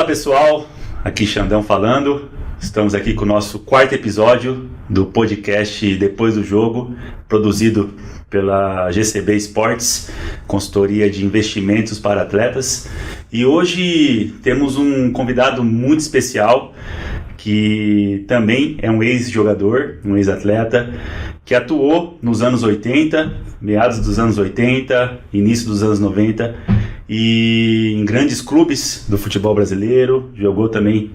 pessoal, aqui Xandão falando. Estamos aqui com o nosso quarto episódio do podcast Depois do Jogo, produzido pela GCB Esportes, consultoria de investimentos para atletas. E hoje temos um convidado muito especial, que também é um ex-jogador, um ex-atleta, que atuou nos anos 80, meados dos anos 80, início dos anos 90, e em grandes clubes do futebol brasileiro, jogou também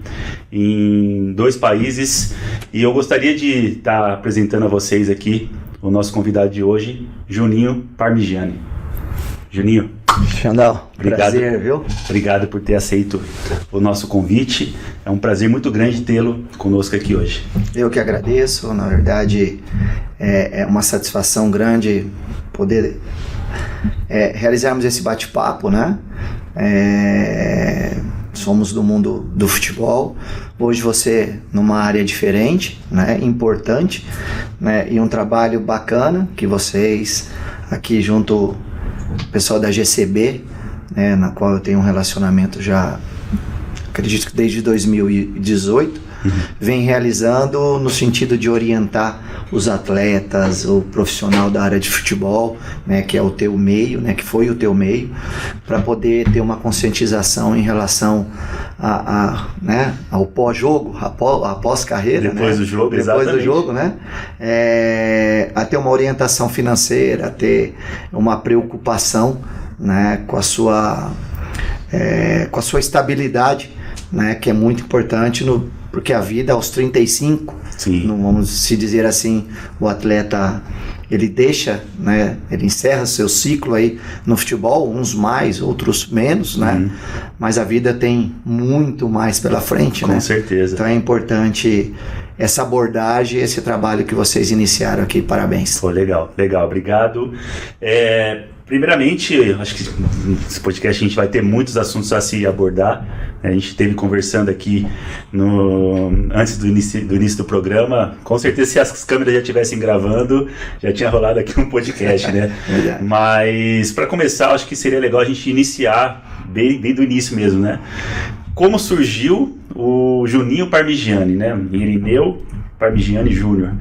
em 2 países, e eu gostaria de estar apresentando a vocês aqui o nosso convidado de hoje, Juninho Parmigiani. Juninho, Xandão, obrigado, prazer, viu? Obrigado por ter aceito o nosso convite. É um prazer muito grande tê-lo conosco aqui hoje. Eu que agradeço, na verdade é uma satisfação grande poder realizarmos esse bate-papo, né? Somos do mundo do futebol, hoje você numa área diferente, né? Importante, né? E um trabalho bacana que vocês aqui junto o pessoal da GCB, né, na qual eu tenho um relacionamento já, acredito que desde 2018, vem realizando no sentido de orientar os atletas, o profissional da área de futebol, né, que é o teu meio, né, que foi o teu meio, para poder ter uma conscientização em relação né, ao pós-jogo, a pós-carreira, depois, né, do jogo, depois exatamente. Do jogo, né, a ter uma orientação financeira, a ter uma preocupação, né, com a sua estabilidade, né, que é muito importante porque a vida aos 35, não vamos se dizer assim, o atleta ele deixa, né, ele encerra seu ciclo aí no futebol, uns mais, outros menos, né, mas a vida tem muito mais pela frente, né? Com certeza. Então é importante essa abordagem, esse trabalho que vocês iniciaram aqui, parabéns. Pô, legal, obrigado. Primeiramente, acho que nesse podcast a gente vai ter muitos assuntos a se abordar. A gente esteve conversando aqui antes do início do programa. Com certeza, se as câmeras já estivessem gravando, já tinha rolado aqui um podcast, né? Mas, para começar, acho que seria legal a gente iniciar bem do início mesmo, né? Como surgiu o Juninho Parmigiani, né? Irineu Parmigiani Júnior.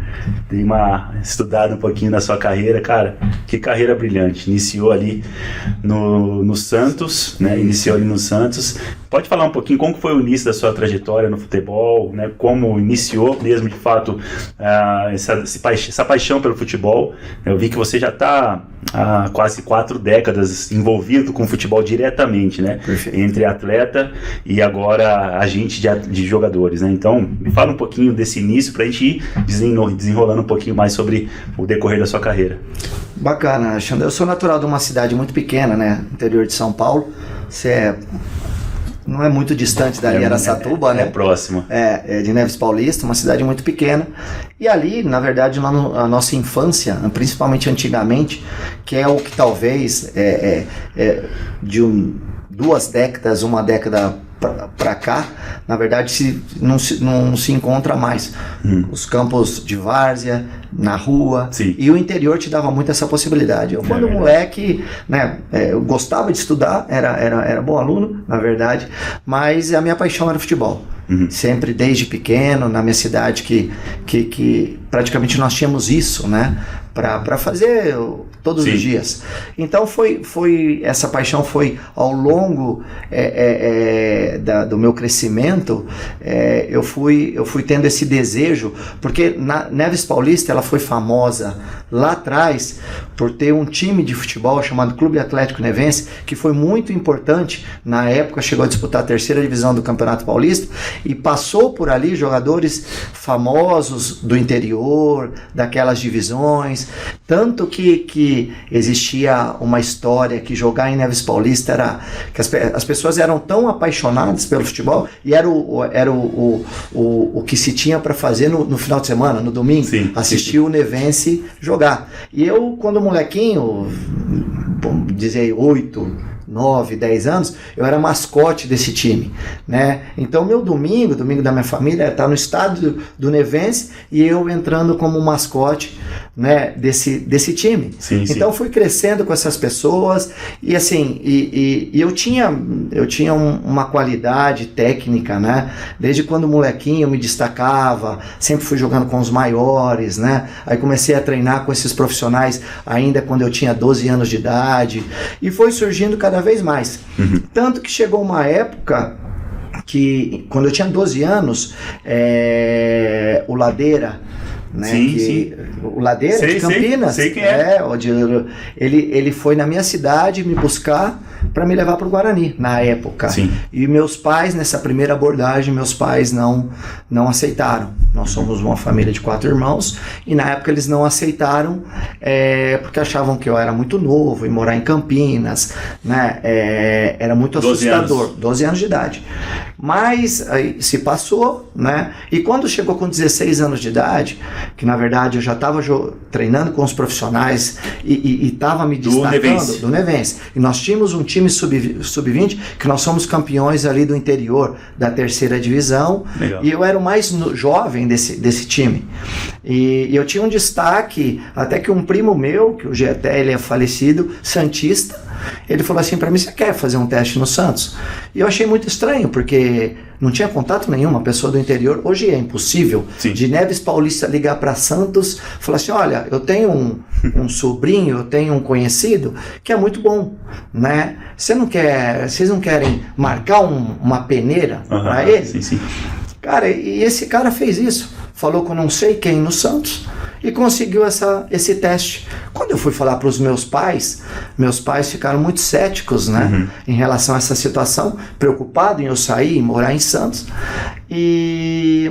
Dei uma estudada um pouquinho na sua carreira, cara, que carreira brilhante. Iniciou ali no Santos, né? Iniciou ali no Santos. Pode falar um pouquinho como foi o início da sua trajetória no futebol, né? Como iniciou mesmo, de fato, essa paixão pelo futebol. Eu vi que você já está há quase 4 décadas envolvido com o futebol diretamente, né? Perfeito. Entre atleta e agora agente de jogadores, né? Então, me fala um pouquinho desse início para a gente ir desenrolando um pouquinho mais sobre o decorrer da sua carreira. Bacana, Xandão. Eu sou natural de uma cidade muito pequena, né? Interior de São Paulo. Você não é muito distante dali, Araçatuba, né? É próximo. É de Neves Paulista, uma cidade muito pequena. E ali, na verdade, a nossa infância, principalmente antigamente, que é o que talvez de 2 décadas, uma década para cá, na verdade não se encontra mais. Os campos de várzea, na rua, e o interior te dava muito essa possibilidade. Eu, quando moleque, né, eu gostava de estudar, era bom aluno, na verdade, mas a minha paixão era o futebol. Sempre desde pequeno, na minha cidade, que praticamente nós tínhamos isso, né, para fazer todos os dias. Então essa paixão foi ao longo do meu crescimento. Eu fui tendo esse desejo, porque Neves Paulista ela foi famosa lá atrás por ter um time de futebol chamado Clube Atlético Nevense, que foi muito importante. Na época chegou a disputar a 3ª divisão do Campeonato Paulista e passou por ali jogadores famosos do interior, daquelas divisões, tanto que existia uma história que jogar em Neves Paulista era que as pessoas eram tão apaixonadas pelo futebol e era o que se tinha para fazer no final de semana, no domingo, assistir o Nevense jogar. E eu, quando molequinho, vamos dizer 8, 9, 10 anos, eu era mascote desse time, né? Então meu domingo da minha família tá no estádio do Nevense e eu entrando como mascote né, desse time. Sim, então fui crescendo com essas pessoas e assim, e eu tinha uma qualidade técnica, né? Desde quando molequinho eu me destacava, sempre fui jogando com os maiores, né? Aí comecei a treinar com esses profissionais ainda quando eu tinha 12 anos de idade e foi surgindo cada vez mais. Tanto que chegou uma época que quando eu tinha 12 anos, o Ladeira, né, sim. O Ladeira, sei, de Campinas, sei quem é. Ele foi na minha cidade me buscar para me levar para o Guarani, na época. Sim. E meus pais, nessa primeira abordagem, meus pais não aceitaram. Nós somos uma família de 4 irmãos, e na época eles não aceitaram, porque achavam que eu era muito novo, e morar em Campinas, né, era muito assustador, 12 anos de idade. Mas aí se passou, né, e quando chegou com 16 anos de idade, que na verdade eu já estava treinando com os profissionais e estava me destacando do Nevense. E nós tínhamos um time sub-20 que nós somos campeões ali do interior da 3ª divisão. Legal. E eu era o mais jovem desse time. E eu tinha um destaque, até que um primo meu, que hoje até ele é falecido, santista, ele falou assim para mim: você quer fazer um teste no Santos? E eu achei muito estranho, porque não tinha contato nenhum, uma pessoa do interior. Hoje é impossível. Sim. De Neves Paulista ligar para Santos, falar assim: olha, eu tenho um sobrinho, eu tenho um conhecido que é muito bom, né? Vocês não querem marcar uma peneira para ele? Sim, sim. Cara, e esse cara fez isso. Falou com não sei quem no Santos e conseguiu esse teste. Quando eu fui falar para os meus pais ficaram muito céticos, né, em relação a essa situação, preocupado em eu sair e morar em Santos.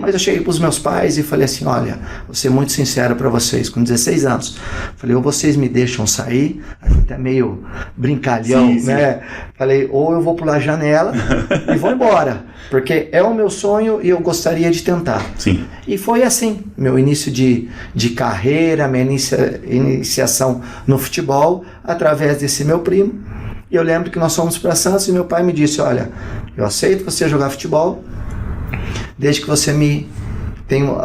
Mas eu cheguei para os meus pais e falei assim: olha, vou ser muito sincero para vocês, com 16 anos, falei, ou vocês me deixam sair, até meio brincalhão, sim, né? Falei, ou eu vou pular a janela e vou embora, porque é o meu sonho e eu gostaria de tentar. Sim. E foi assim, meu início de carreira, minha iniciação no futebol, através desse meu primo. E eu lembro que nós fomos para Santos e meu pai me disse: olha, eu aceito você jogar futebol, desde que você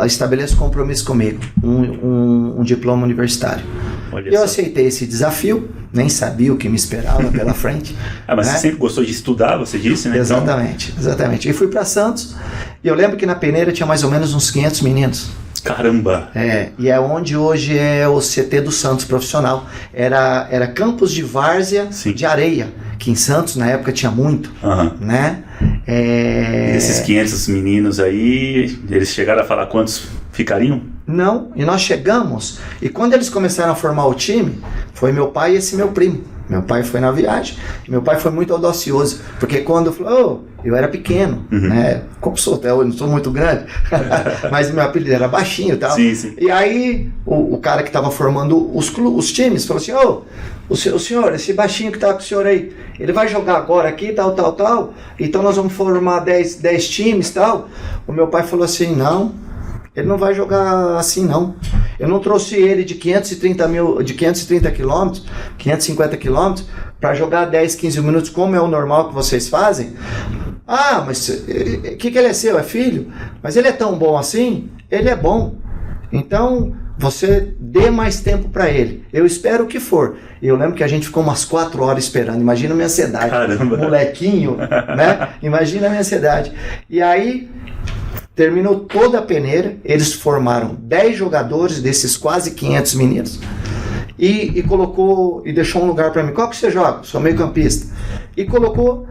estabeleça um compromisso comigo, um diploma universitário. Eu aceitei esse desafio, nem sabia o que me esperava pela frente. Mas né? Você sempre gostou de estudar, você disse, né? Exatamente. E fui para Santos, e eu lembro que na peneira tinha mais ou menos uns 500 meninos. Caramba! E é onde hoje é o CT do Santos profissional. Era campos de várzea, sim, de areia, que em Santos na época tinha muito, né? E esses 500 meninos aí, eles chegaram a falar quantos ficariam? Não, e nós chegamos, e quando eles começaram a formar o time, foi meu pai e esse meu primo. Meu pai foi na viagem, e meu pai foi muito audacioso, porque quando eu era pequeno, né? Como sou até hoje, não sou muito grande, mas meu apelido era baixinho e tal. Sim, sim. E aí o cara que estava formando os times falou assim: o senhor, esse baixinho que tá com o senhor aí, ele vai jogar agora aqui, tal, então nós vamos formar 10 times, tal. O meu pai falou assim: não, ele não vai jogar assim, não. Eu não trouxe ele de 550 quilômetros para jogar 10, 15 minutos, como é o normal que vocês fazem. Ah, mas o que ele é seu? É filho? Mas ele é tão bom assim? Ele é bom. Então, você dê mais tempo para ele. Eu espero o que for. Eu lembro que a gente ficou umas 4 horas esperando. Imagina a minha ansiedade. Caramba. Molequinho, né? Imagina a minha ansiedade. E aí terminou toda a peneira, eles formaram 10 jogadores desses quase 500 meninos e colocou, e deixou um lugar para mim. Qual que você joga? Sou meio campista. E colocou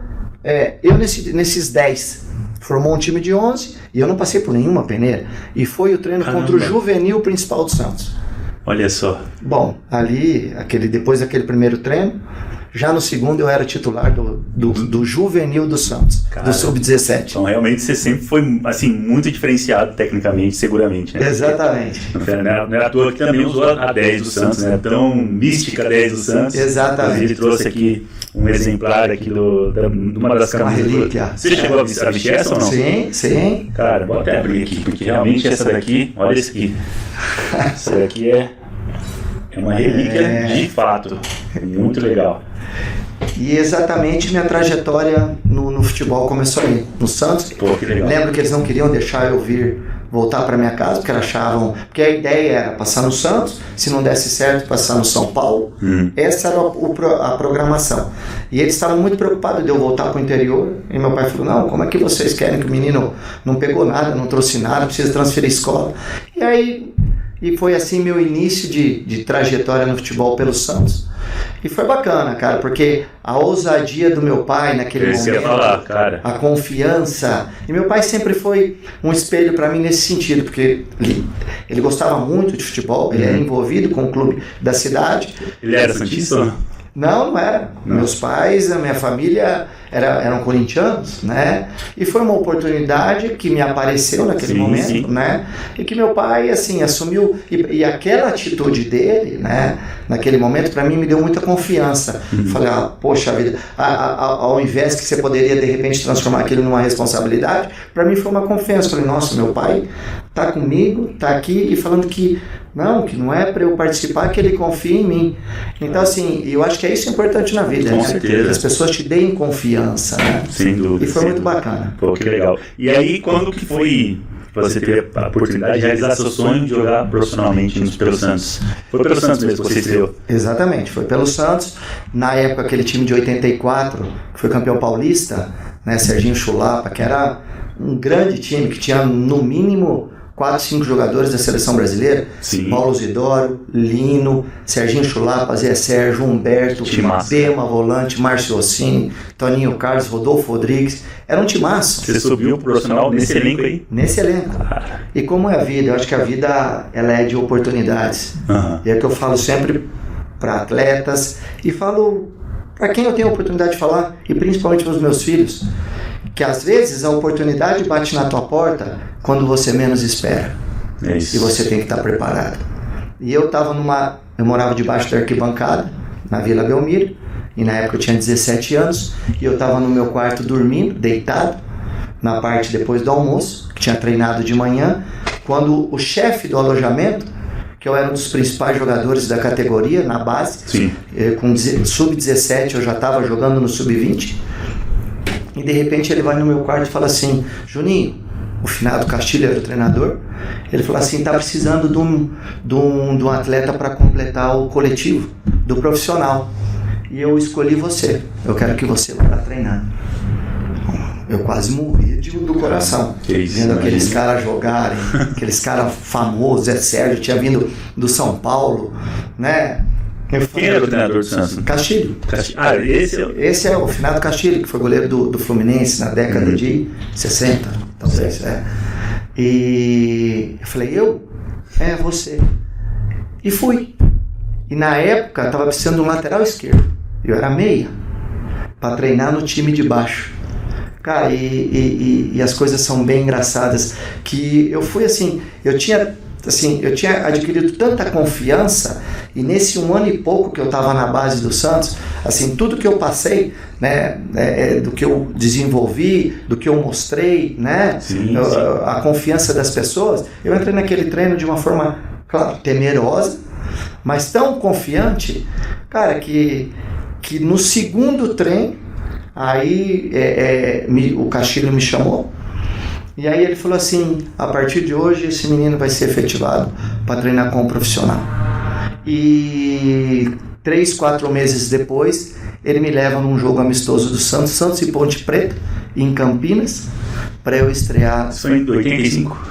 eu nesses 10. Formou um time de 11 e eu não passei por nenhuma peneira. E foi o treino contra o juvenil principal do Santos. Olha só. Bom, ali, depois daquele primeiro treino, já no segundo eu era titular do juvenil do Santos, do Sub-17. Então realmente você sempre foi assim, muito diferenciado tecnicamente, seguramente. Né? Exatamente. Não era à toa que também usou a 10 do Santos, né? Tão mística a 10 do Santos. Exatamente. Ele trouxe aqui um exemplar aqui de uma das camisas. Você chegou a vestir essa ou não? Sim, sim. Cara, vou até abrir aqui, porque realmente essa daqui, olha esse aqui. Essa daqui é uma relíquia de fato. É muito legal. E exatamente minha trajetória no futebol começou aí, no Santos. Pô, que legal. Lembro que eles não queriam deixar eu vir voltar para minha casa, porque achavam, porque a ideia era passar no Santos, se não desse certo, passar no São Paulo. Essa era a programação. E eles estavam muito preocupados de eu voltar para o interior. E meu pai falou, não, como é que vocês querem que o menino não pegou nada, não trouxe nada, precisa transferir escola? E aí, foi assim meu início de trajetória no futebol pelo Santos. E foi bacana, cara, porque a ousadia do meu pai naquele momento, a confiança, e meu pai sempre foi um espelho para mim nesse sentido, porque ele gostava muito de futebol, ele era envolvido com o clube da cidade. Ele era santista? Não era. Não. Meus pais, a minha família eram corintianos, né? E foi uma oportunidade que me apareceu naquele momento, né? E que meu pai, assim, assumiu. E aquela atitude dele, né? Naquele momento, para mim, me deu muita confiança. Falei, poxa vida, ao invés que você poderia, de repente, transformar aquilo numa responsabilidade, para mim foi uma confiança. Falei, nossa, meu pai tá comigo, tá aqui, e falando que não é para eu participar, que ele confia em mim. Então, assim, eu acho que é isso importante na vida, com né? certeza. Que as pessoas te deem confiança, né? Sem dúvida. E foi muito bacana. Pô, que legal. E aí, quando que foi você teve a oportunidade de realizar seu sonho de jogar profissionalmente pelo Santos? Foi pelo Santos mesmo que você estreou? Exatamente, foi pelo Santos. Na época, aquele time de 84, que foi campeão paulista, né? Serginho Chulapa, que era um grande time, que tinha no mínimo 4, 5 jogadores da seleção brasileira. Sim. Paulo Zidoro, Lino, Serginho Chulapa, Zé Sérgio, Humberto, Bema, volante, Márcio Ossini, Toninho Carlos, Rodolfo Rodrigues. Era um timaço. Você subiu pro profissional nesse elenco aí? Nesse elenco. E como é a vida? Eu acho que a vida ela é de oportunidades. E é o que eu falo sempre para atletas e falo para quem eu tenho a oportunidade de falar, e principalmente para os meus filhos, que às vezes a oportunidade bate na tua porta quando você menos espera. É isso. E você tem que estar preparado. E eu morava debaixo da arquibancada, na Vila Belmiro, e na época eu tinha 17 anos, e eu estava no meu quarto dormindo, deitado, na parte depois do almoço, que tinha treinado de manhã, quando o chefe do alojamento, que eu era um dos principais jogadores da categoria, na base, com sub-17 eu já estava jogando no sub-20, e de repente ele vai no meu quarto e fala assim, Juninho, o finado Castilho era o treinador, ele falou assim, tá precisando de um atleta para completar o coletivo do profissional, e eu escolhi você, eu quero que você vá lá treinar. Eu quase morri do coração, vendo aqueles caras jogarem, aqueles caras famosos, Zé Sérgio tinha vindo do São Paulo, né? Quem era o treinador do Santos? Castilho. Esse é o finado Castilho, que foi goleiro do Fluminense na década de 60, talvez. E eu falei, você. E fui. E na época estava precisando de um lateral esquerdo. Eu era meia, para treinar no time de baixo. Cara, e as coisas são bem engraçadas, que eu fui assim, eu tinha adquirido tanta confiança, e nesse 1 ano e pouco que eu estava na base do Santos, assim, tudo que eu passei, né, do que eu desenvolvi, do que eu mostrei, né, a confiança das pessoas, eu entrei naquele treino de uma forma, claro, temerosa, mas tão confiante, cara, que no segundo treino, aí o Castilho me chamou, e aí ele falou assim, a partir de hoje esse menino vai ser efetivado para treinar com um profissional. E 3, 4 meses depois, ele me leva num jogo amistoso do Santos e Ponte Preta, em Campinas, para eu estrear. Isso foi em 85?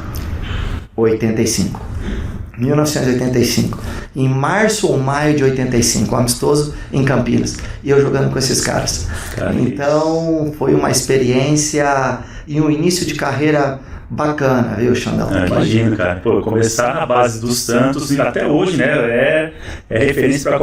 1985. Em março ou maio de 85, amistoso em Campinas. E eu jogando com esses caras. Então, foi uma experiência e um início de carreira bacana, viu, Xandão? Imagino, cara. Pô, começar na base do Santos, e até hoje, né? É referência para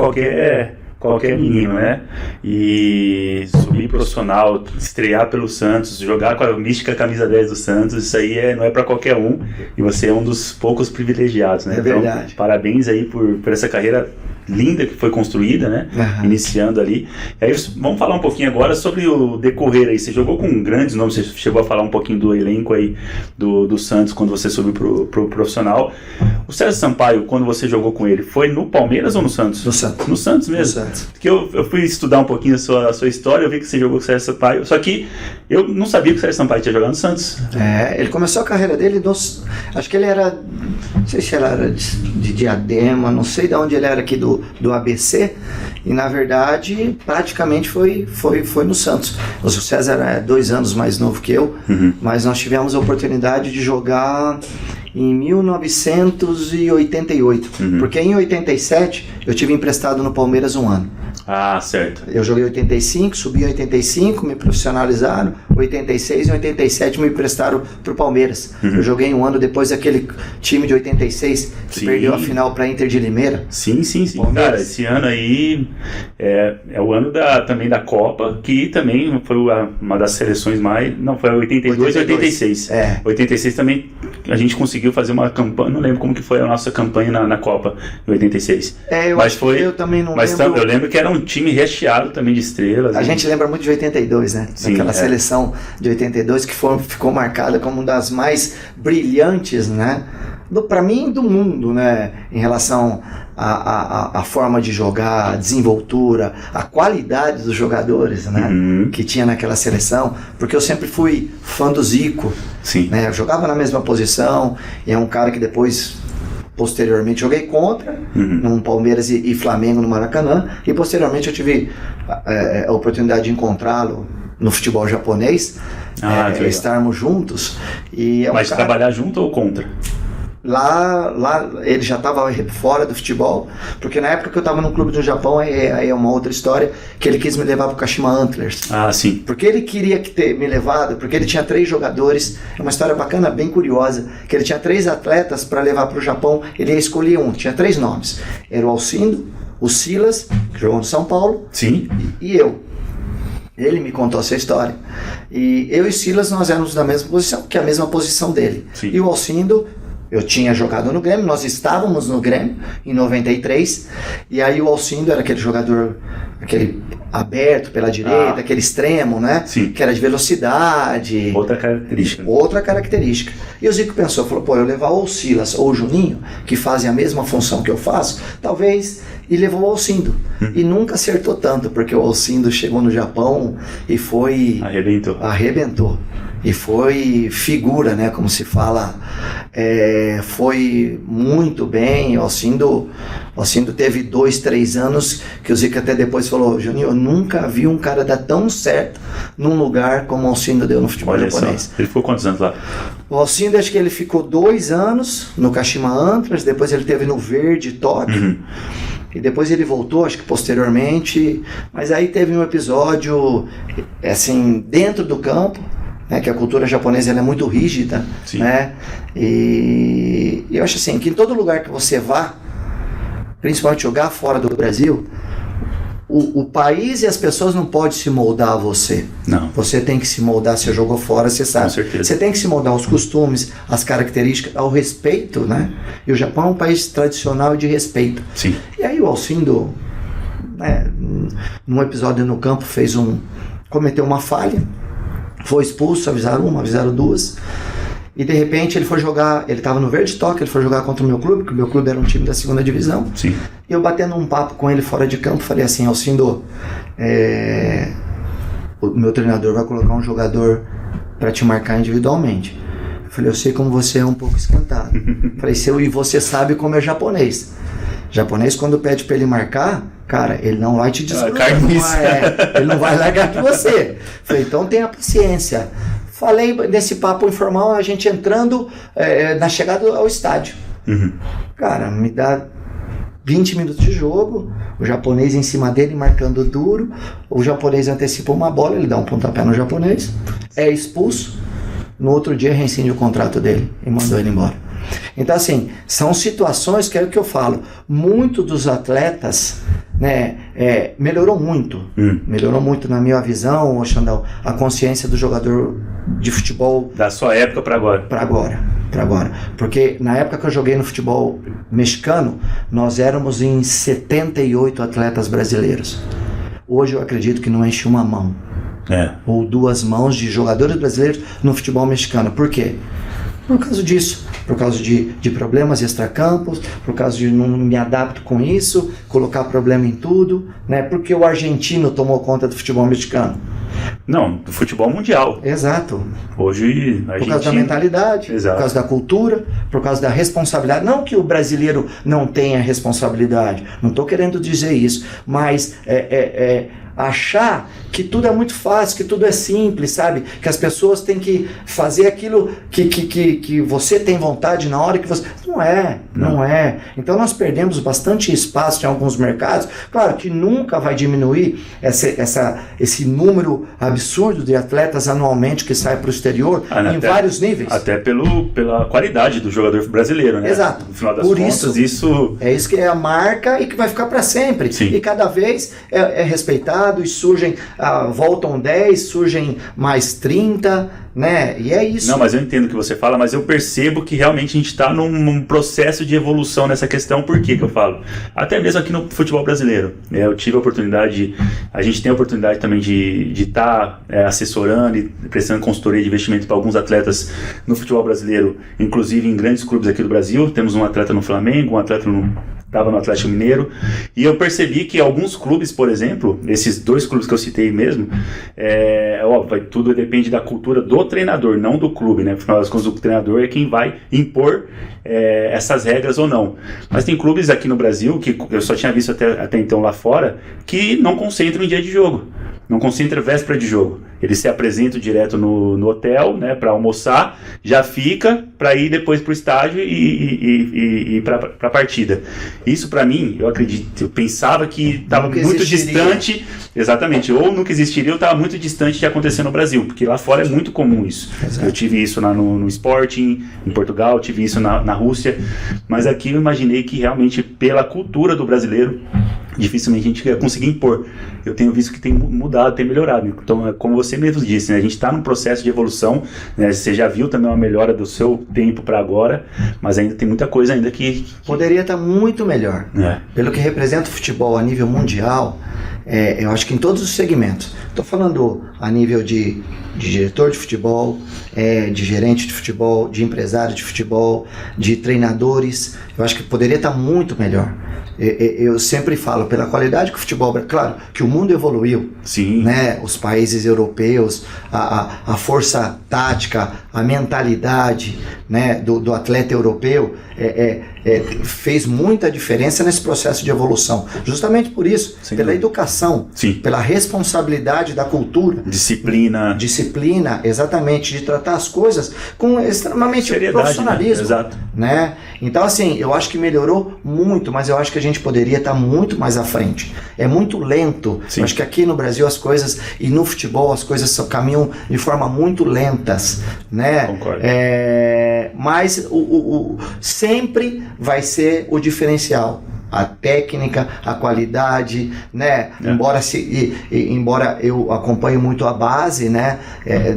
qualquer menino, né? E subir profissional, estrear pelo Santos, jogar com a mística camisa 10 do Santos, isso aí não é para qualquer um, e você é um dos poucos privilegiados, né? É verdade. Então, parabéns aí por essa carreira linda que foi construída, né? Iniciando ali. E aí vamos falar um pouquinho agora sobre o decorrer aí. Você jogou com grandes nomes, você chegou a falar um pouquinho do elenco aí do Santos quando você subiu pro profissional. O César Sampaio, quando você jogou com ele, foi no Palmeiras ou no Santos? No Santos. No Santos mesmo? No Santos. Porque eu fui estudar um pouquinho a sua história, eu vi que você jogou com o César Sampaio, só que eu não sabia que o César Sampaio tinha jogado no Santos. Ele começou a carreira dele, acho que ele era, não sei se ele era de Diadema, não sei de onde ele era aqui do ABC, e na verdade praticamente foi no Santos. O César é 2 anos mais novo que eu, mas nós tivemos a oportunidade de jogar em 1988, porque em 87 eu tive emprestado no Palmeiras 1 ano. Ah, certo. Eu joguei em 85, subi em 85, me profissionalizaram, 86 e 87 me emprestaram pro Palmeiras. Eu joguei 1 ano depois daquele time de 86 que perdeu a final pra Inter de Limeira. Sim. Cara, esse ano aí é o ano também da Copa, que também foi uma das seleções mais... Não, foi 82 e 86. 86 também a gente conseguiu fazer uma campanha, não lembro como que foi a nossa campanha na Copa em 86. Eu também não lembro. Eu lembro que era um time recheado também de estrelas. A gente lembra muito de 82, né? Sim, aquela seleção de 82 que ficou marcada como uma das mais brilhantes, né? Para mim, do mundo, né? Em relação à forma de jogar, a desenvoltura, a qualidade dos jogadores, né? Que tinha naquela seleção, porque eu sempre fui fã do Zico. Sim. Né? Eu jogava na mesma posição, e é um cara que depois... Posteriormente joguei contra num Palmeiras e Flamengo no Maracanã, e posteriormente eu tive a oportunidade de encontrá-lo no futebol japonês, estarmos juntos. Mas trabalhar junto ou contra? Lá ele já estava fora do futebol, porque na época que eu estava no clube do Japão, aí é uma outra história, que ele quis me levar para o Kashima Antlers. Ah, sim. Porque ele queria ter me levado, porque ele tinha 3 jogadores, é uma história bacana, bem curiosa, que ele tinha 3 atletas para levar para o Japão, ele ia escolher um, tinha 3 nomes. Era o Alcindo, o Silas, que jogou no São Paulo, sim, e eu. Ele me contou essa história. E eu e o Silas, nós éramos da mesma posição, que é a mesma posição dele. Sim. E o Alcindo... Eu tinha jogado no Grêmio, nós estávamos no Grêmio em 93, e aí o Alcindo era aquele jogador, aquele aberto pela direita, aquele extremo, né? Sim. Que era de velocidade. Outra característica. E o Zico pensou, falou, eu levar ou o Silas ou o Juninho, que fazem a mesma função que eu faço, talvez, e levou o Alcindo. E nunca acertou tanto, porque o Alcindo chegou no Japão e foi... Arrebentou. E foi figura, né, como se fala, foi muito bem. O Alcindo teve 2, 3 anos que o Zico até depois falou, Juninho, eu nunca vi um cara dar tão certo num lugar como o Alcindo deu no futebol japonês. Ele ficou quantos anos lá? O Alcindo, acho que ele ficou 2 anos no Kashima Antlers, depois ele teve no Verde Tóquio. E depois ele voltou, acho que posteriormente, mas aí teve um episódio, assim, dentro do campo, né, que a cultura japonesa ela é muito rígida, né? E eu acho assim, que em todo lugar que você vá, principalmente jogar fora do Brasil, o país e as pessoas não podem se moldar a você. Não. Você tem que se moldar, você jogou fora, você sabe. Com certeza. Você tem que se moldar aos costumes, às características, ao respeito, né? E o Japão é um país tradicional de respeito. Sim. E aí o Alcindo, né, num episódio no campo, cometeu uma falha, foi expulso, avisaram 1, avisaram 2, e de repente ele foi jogar, ele estava no Verde Tóquio, ele foi jogar contra o meu clube, porque o meu clube era um time da 2ª divisão. Sim. E eu batendo um papo com ele fora de campo, falei assim, Alcindo, o meu treinador vai colocar um jogador para te marcar individualmente. Eu falei, eu sei como você é um pouco esquentado. Falei, e você sabe como é japonês. Japonês, quando pede para ele marcar, cara, ele não vai te desgrudar, ele não vai largar de você. Falei, então tenha paciência. Falei nesse papo informal, a gente entrando na chegada ao estádio. Cara, me dá 20 minutos de jogo, o japonês em cima dele marcando duro, o japonês antecipa uma bola, ele dá um pontapé no japonês, é expulso, no outro dia rescinde o contrato dele e mandou ele embora. Então assim, são situações que é o que eu falo, muito dos atletas, né, melhorou muito na minha visão, Xandão, a consciência do jogador de futebol da sua época para agora. para agora. Porque na época que eu joguei no futebol mexicano, nós éramos em 78 atletas brasileiros. Hoje eu acredito que não enche uma mão. Ou duas mãos de jogadores brasileiros no futebol mexicano. Por quê? Por causa disso. Por causa de problemas extracampos, por causa de não me adapto com isso, colocar problema em tudo, né? Porque o argentino tomou conta do futebol mexicano. Não, do futebol mundial. Exato. Hoje, a por causa da mentalidade, Exato. Por causa da cultura, por causa da responsabilidade. Não que o brasileiro não tenha responsabilidade, não estou querendo dizer isso, mas achar que tudo é muito fácil, que tudo é simples, sabe? Que as pessoas têm que fazer aquilo que você tem vontade na hora que você... Não é. Então nós perdemos bastante espaço em alguns mercados. Claro que nunca vai diminuir esse número absurdo de atletas anualmente que sai para o exterior em vários níveis. Até pela qualidade do jogador brasileiro, né? Exato. No final das Por contas, isso... É isso que é a marca e que vai ficar para sempre. Sim. E cada vez é respeitado e surgem, voltam 10, surgem mais 30, né? E é isso. Não, mas eu entendo o que você fala, mas eu percebo que realmente a gente está num processo de evolução nessa questão. Por que eu falo? Até mesmo aqui no futebol brasileiro. Eu tive a oportunidade, a gente tem a oportunidade também de estar assessorando e prestando consultoria de investimento para alguns atletas no futebol brasileiro, inclusive em grandes clubes aqui do Brasil. Temos um atleta no Flamengo, um atleta estava no Atlético Mineiro, e eu percebi que alguns clubes, por exemplo, esses 2 clubes que eu citei mesmo, tudo depende da cultura do treinador, não do clube, né? Afinal das contas, o treinador é quem vai impor essas regras ou não. Mas tem clubes aqui no Brasil, que eu só tinha visto até então lá fora, que não concentram em dia de jogo, não concentram véspera de jogo. Eles se apresentam direto no hotel, né, para almoçar, já fica para ir depois para o estádio e para a partida. Isso para mim, eu pensava que estava muito distante, exatamente, ou nunca existiria ou estava muito distante de acontecer no Brasil, porque lá fora é muito comum isso. Exato. Eu tive isso no Sporting, em Portugal, tive isso na Rússia, mas aqui eu imaginei que realmente pela cultura do brasileiro, dificilmente a gente ia conseguir impor. Eu tenho visto que tem mudado, tem melhorado. Então, como você mesmo disse, né, a gente está num processo de evolução, né, você já viu também uma melhora do seu tempo para agora, mas ainda tem muita coisa ainda que... Poderia estar muito melhor. Pelo que representa o futebol a nível mundial, eu acho que em todos os segmentos. Estou falando a nível de diretor de futebol, de gerente de futebol, de empresário de futebol, de treinadores. Eu acho que poderia estar muito melhor. Eu sempre falo, pela qualidade que o futebol... Claro, que o mundo evoluiu. Sim. Né? Os países europeus, a força tática, a mentalidade, né, do atleta europeu fez muita diferença nesse processo de evolução. Justamente por isso, pela educação, pela responsabilidade da cultura. Disciplina, exatamente, de tratar as coisas com extremamente seriedade, profissionalismo. Né? Exato. Né? Então, assim, eu acho que melhorou muito, mas eu acho que a gente poderia estar muito mais à frente. É muito lento. Eu acho que aqui no Brasil as coisas, e no futebol as coisas caminham de forma muito lentas, né? Concordo. Mas sempre vai ser o diferencial. A técnica, a qualidade, né? Embora eu acompanhe muito a base, né?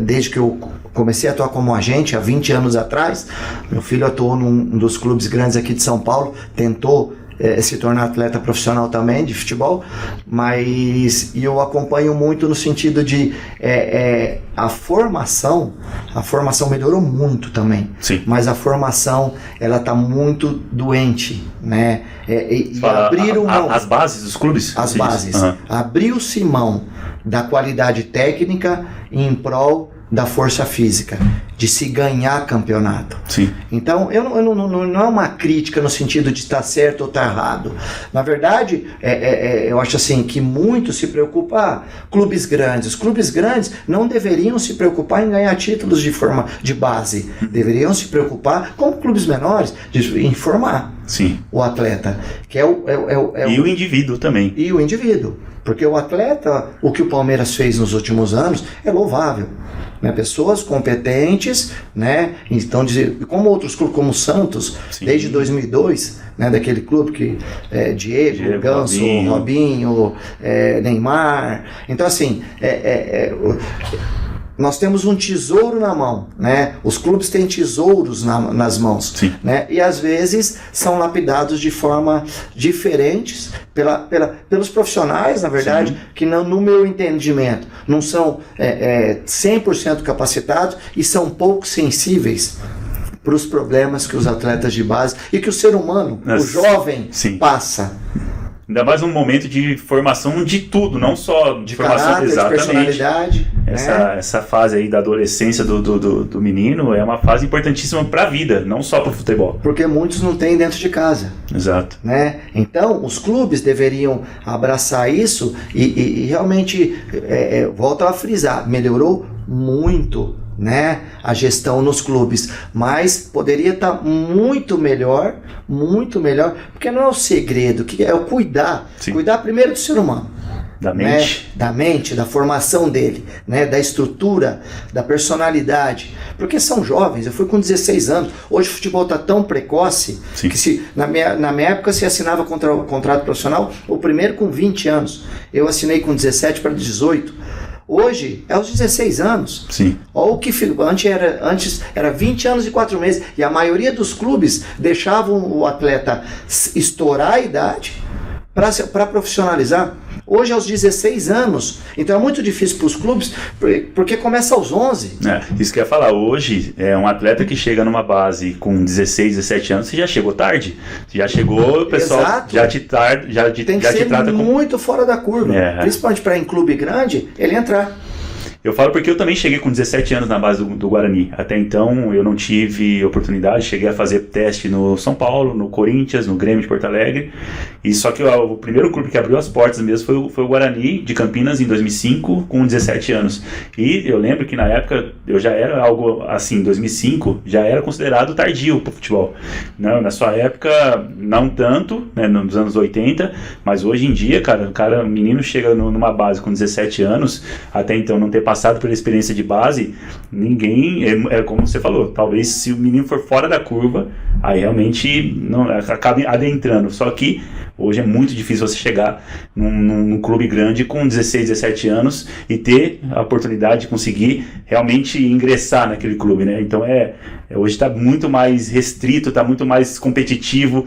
Desde que eu comecei a atuar como agente há 20 anos atrás, meu filho atuou num dos clubes grandes aqui de São Paulo, tentou se tornar atleta profissional também de futebol, mas eu acompanho muito no sentido de a formação melhorou muito também. Sim. Mas a formação ela está muito doente, né? Abriram mão, as bases dos clubes? As bases. Abriu-se mão da qualidade técnica em prol da força física, de se ganhar campeonato. Sim. Então, não é uma crítica no sentido de estar certo ou estar errado. Na verdade, eu acho assim que muito se preocupa clubes grandes. Os clubes grandes não deveriam se preocupar em ganhar títulos de forma de base. Deveriam se preocupar, como clubes menores, em formar o atleta. Que e o indivíduo também. E o indivíduo. Porque o atleta, o que o Palmeiras fez nos últimos anos, é louvável. Né? Pessoas competentes, né? Então, como outros clubes, como o Santos, desde 2002, né? Daquele clube que Diego, Ganso, Robinho, Neymar. Então, assim, nós temos um tesouro na mão, né? Os clubes têm tesouros nas mãos, Sim. né? E às vezes são lapidados de forma diferentes pelos profissionais, na verdade, sim, que não, no meu entendimento não são 100% capacitados e são pouco sensíveis para os problemas que os atletas de base e que o ser humano, o jovem, sim, passa. Ainda mais um momento de formação de tudo, não só de formação, caráter, exatamente, de personalidade. Essa fase aí da adolescência do menino é uma fase importantíssima para a vida, não só para o futebol. Porque muitos não têm dentro de casa. Exato. Né? Então, os clubes deveriam abraçar isso e realmente, volto a frisar, melhorou muito, né, a gestão nos clubes, mas poderia estar muito melhor, porque não é o segredo, que é o cuidar, sim, cuidar primeiro do ser humano, da mente, né, da mente, da formação dele, né, da estrutura, da personalidade, porque são jovens. Eu fui com 16 anos, hoje o futebol está tão precoce, sim, que na minha época se assinava contrato profissional, o primeiro com 20 anos, eu assinei com 17 para 18. Hoje é aos 16 anos. Sim. Olha o que antes era 20 anos e 4 meses. E a maioria dos clubes deixavam o atleta estourar a idade para profissionalizar. Hoje aos 16 anos. Então é muito difícil para os clubes, porque começa aos 11. Isso que eu ia falar. Hoje, um atleta que chega numa base com 16, 17 anos, você já chegou tarde. Você já chegou, o pessoal, exato, tem que ser muito fora da curva. Principalmente para em clube grande, ele entrar. Eu falo porque eu também cheguei com 17 anos na base do Guarani. Até então eu não tive oportunidade, cheguei a fazer teste no São Paulo, no Corinthians, no Grêmio de Porto Alegre. E só que o primeiro clube que abriu as portas mesmo foi o Guarani de Campinas em 2005, com 17 anos. E eu lembro que na época eu já era algo assim, 2005 já era considerado tardio para o futebol. Não, na sua época não tanto, né, nos anos 80, mas hoje em dia, o menino chega numa base com 17 anos, até então não ter passado pela experiência de base, ninguém, como você falou, talvez se o menino for fora da curva, aí realmente não acabe adentrando. Só que hoje é muito difícil você chegar num clube grande com 16, 17 anos e ter a oportunidade de conseguir realmente ingressar naquele clube, né? Então hoje está muito mais restrito, está muito mais competitivo.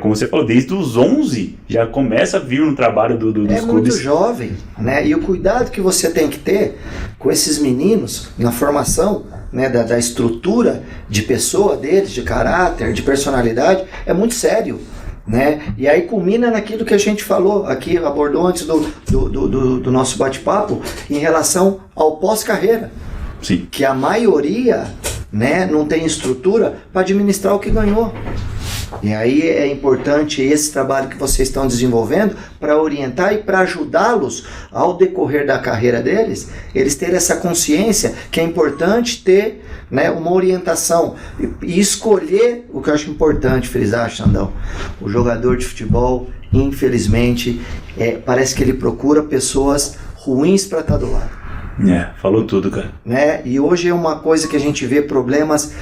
Como você falou, desde os 11 já começa a vir no trabalho dos clubes. É muito jovem, né? E o cuidado que você tem que ter com esses meninos na formação, né, da estrutura de pessoa deles, de caráter, de personalidade, é muito sério. Né? E aí culmina naquilo que a gente falou aqui, abordou antes do nosso bate-papo, em relação ao pós-carreira. Sim. Que a maioria, né, não tem estrutura para administrar o que ganhou. E aí é importante esse trabalho que vocês estão desenvolvendo para orientar e para ajudá-los ao decorrer da carreira deles, eles terem essa consciência que é importante ter, né, uma orientação e escolher o que eu acho importante frisar, Xandão. O jogador de futebol, infelizmente, parece que ele procura pessoas ruins para estar do lado. Falou tudo, cara. Né? E hoje é uma coisa que a gente vê problemas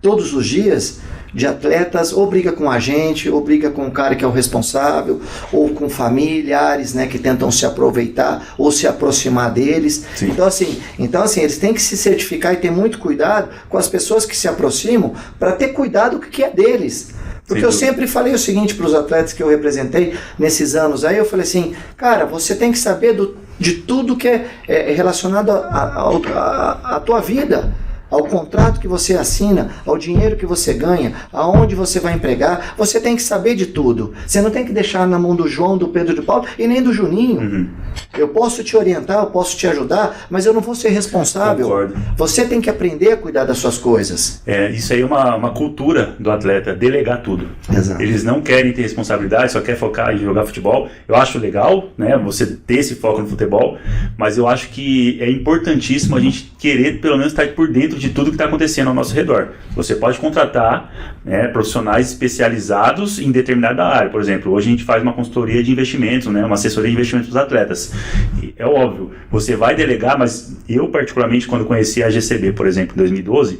todos os dias de atletas, ou briga com a gente, ou briga com o cara que é o responsável, ou com familiares, né, que tentam se aproveitar ou se aproximar deles. Sim. Então assim, eles têm que se certificar e ter muito cuidado com as pessoas que se aproximam para ter cuidado com o que é deles. Porque eu sempre falei o seguinte para os atletas que eu representei nesses anos aí, eu falei assim, cara, você tem que saber de tudo que é relacionado à tua vida, ao contrato que você assina, ao dinheiro que você ganha, aonde você vai empregar, você tem que saber de tudo. Você não tem que deixar na mão do João, do Pedro, do Paulo e nem do Juninho. Uhum. Eu posso te orientar, eu posso te ajudar, mas eu não vou ser responsável. Concordo. Você tem que aprender a cuidar das suas coisas. Isso aí é uma cultura do atleta, delegar tudo. Exato. Eles não querem ter responsabilidade, só querem focar em jogar futebol. Eu acho legal, né, você ter esse foco no futebol, mas eu acho que é importantíssimo a gente querer pelo menos estar por dentro de de tudo que está acontecendo ao nosso redor. Você pode contratar, né, profissionais especializados em determinada área. Por exemplo, hoje a gente faz uma consultoria de investimentos, né, uma assessoria de investimentos para os atletas. E é óbvio, você vai delegar, mas eu particularmente, quando conheci a GCB, por exemplo, em 2012,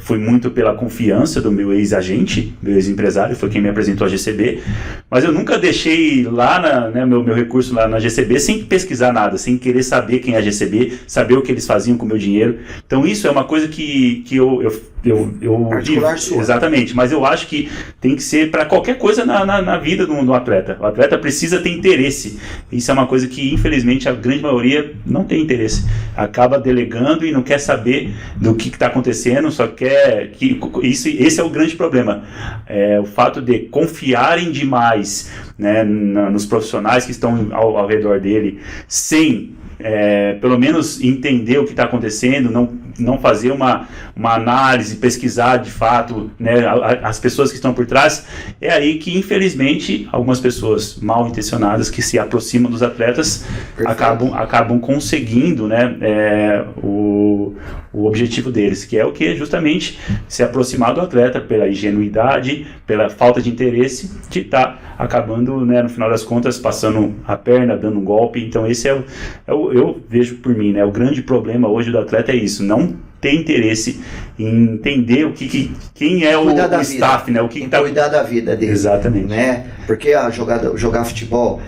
fui muito pela confiança do meu ex-agente, meu ex-empresário, foi quem me apresentou a GCB, mas eu nunca deixei lá meu recurso lá na GCB sem pesquisar nada, sem querer saber quem é a GCB, saber o que eles faziam com o meu dinheiro. Então isso é uma coisa que eu particular sua. Exatamente, mas eu acho que tem que ser para qualquer coisa na vida do atleta. O atleta precisa ter interesse. Isso é uma coisa que, infelizmente, a grande maioria não tem interesse. Acaba delegando e não quer saber do que está acontecendo, só quer que esse é o grande problema. O fato de confiarem demais, né, nos profissionais que estão ao redor dele, sem pelo menos entender o que está acontecendo, não fazer uma análise, pesquisar de fato, né, as pessoas que estão por trás. É aí que, infelizmente, algumas pessoas mal intencionadas que se aproximam dos atletas acabam conseguindo, né, o objetivo deles, que é o que? Justamente se aproximar do atleta pela ingenuidade, pela falta de interesse, que está acabando, né, no final das contas, passando a perna, dando um golpe. Então esse eu vejo por mim, né, o grande problema hoje do atleta é isso, não ter interesse em entender quem é o staff, né, o que está... Cuidar da vida dele. Exatamente. Né? Porque jogar futebol,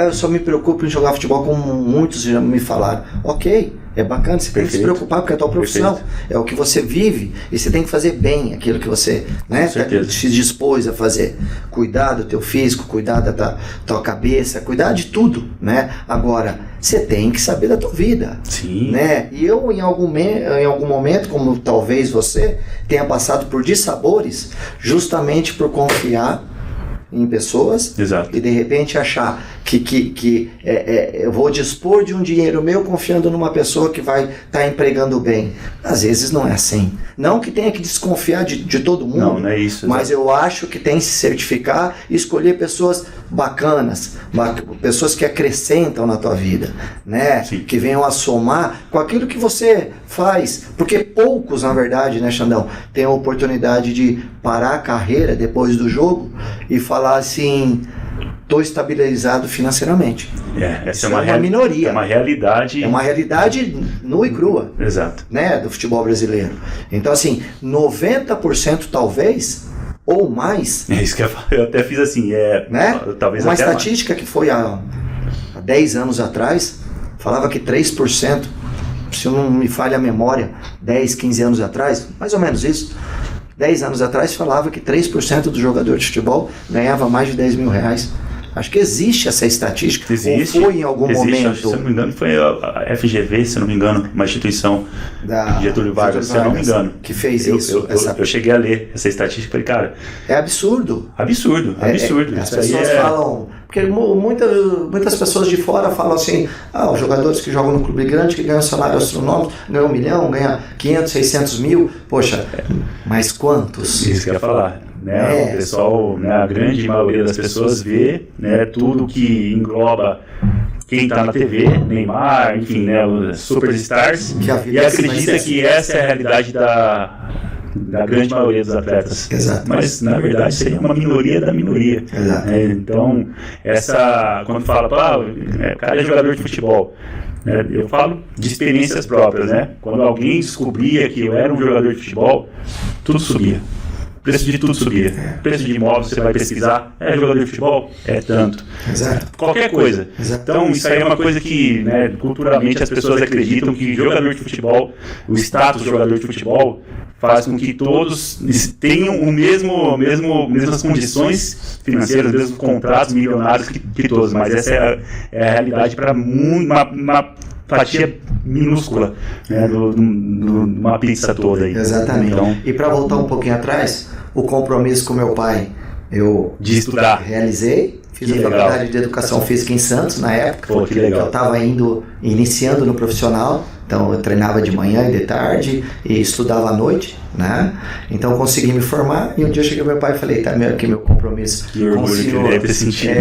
eu só me preocupo em jogar futebol, como muitos já me falaram. Ok, é bacana, você tem que se preocupar, porque é a tua profissão. Perfeito. É o que você vive, e você tem que fazer bem aquilo que você, né, se dispôs a fazer. Cuidar do teu físico, cuidar da tua cabeça, cuidar de tudo, né? Agora, você tem que saber da tua vida. Sim. Né? E eu, em algum momento, como talvez você, tenha passado por dissabores, justamente por confiar em pessoas. Exato. E de repente achar que eu vou dispor de um dinheiro meu confiando numa pessoa que vai estar empregando bem. Às vezes não é assim. Não que tenha que desconfiar de todo mundo, não é isso, mas eu acho que tem que se certificar e escolher pessoas bacanas, pessoas que acrescentam na tua vida, né? Sim. Que venham a somar com aquilo que você faz, porque poucos, na verdade, né, Xandão, têm a oportunidade de parar a carreira depois do jogo e falar assim: estou estabilizado financeiramente. Essa é uma minoria. É uma realidade. É uma realidade nua e crua. Exato. Né, do futebol brasileiro. Então, assim, 90% talvez, ou mais. É isso que eu até fiz assim. Né? Talvez uma até estatística que foi há 10 anos atrás, falava que 3%, se não me falha a memória, 10, 15 anos atrás, mais ou menos isso. 10 anos atrás falava que 3% do jogador de futebol ganhava mais de 10 mil reais. Acho que existe essa estatística. Existe. Ou foi em algum momento? Se eu não me engano, foi a FGV, se eu não me engano, uma instituição de Getúlio Vargas, se eu não me engano. Que fez isso. Eu cheguei a ler essa estatística e falei, cara... É absurdo. Absurdo. As pessoas falam... Porque muitas pessoas de fora falam assim: os jogadores que jogam no clube grande, que ganham salário astronômico, ganham 1 milhão, ganham 500, 600 mil. Poxa, mas quantos? Isso que eu ia falar. Né? O pessoal, né, a grande maioria das pessoas vê, né, tudo que engloba quem está na TV, Neymar, enfim, né, os superstars, e acredita que essa é a realidade da grande maioria dos atletas. Exato. Mas na verdade seria uma minoria da minoria. Então, quando fala, o cara é jogador de futebol, eu falo de experiências próprias, né? Quando alguém descobria que eu era um jogador de futebol, tudo subia. O preço de tudo subia. O preço de imóvel, você vai pesquisar, jogador de futebol? É tanto. Exato. Qualquer coisa. Exato. Então, isso aí é uma coisa que, né, culturalmente as pessoas acreditam que jogador de futebol, o status de jogador de futebol, faz com que todos tenham mesmas condições financeiras, os mesmos contratos milionários que todos. Mas essa é a realidade para uma fatia minúscula, né, de uma pizza toda aí. Exatamente. Então, e para voltar um pouquinho atrás, o compromisso com meu pai, de estudar. Realizei, fiz a faculdade de Educação Física em Santos na época. Pô, que legal. Eu estava iniciando no profissional, Então eu treinava de manhã e de tarde e estudava à noite, né? Então eu consegui me formar e um dia eu cheguei ao meu pai e falei, tá aqui meu compromisso com o senhor. Deve ter sentido.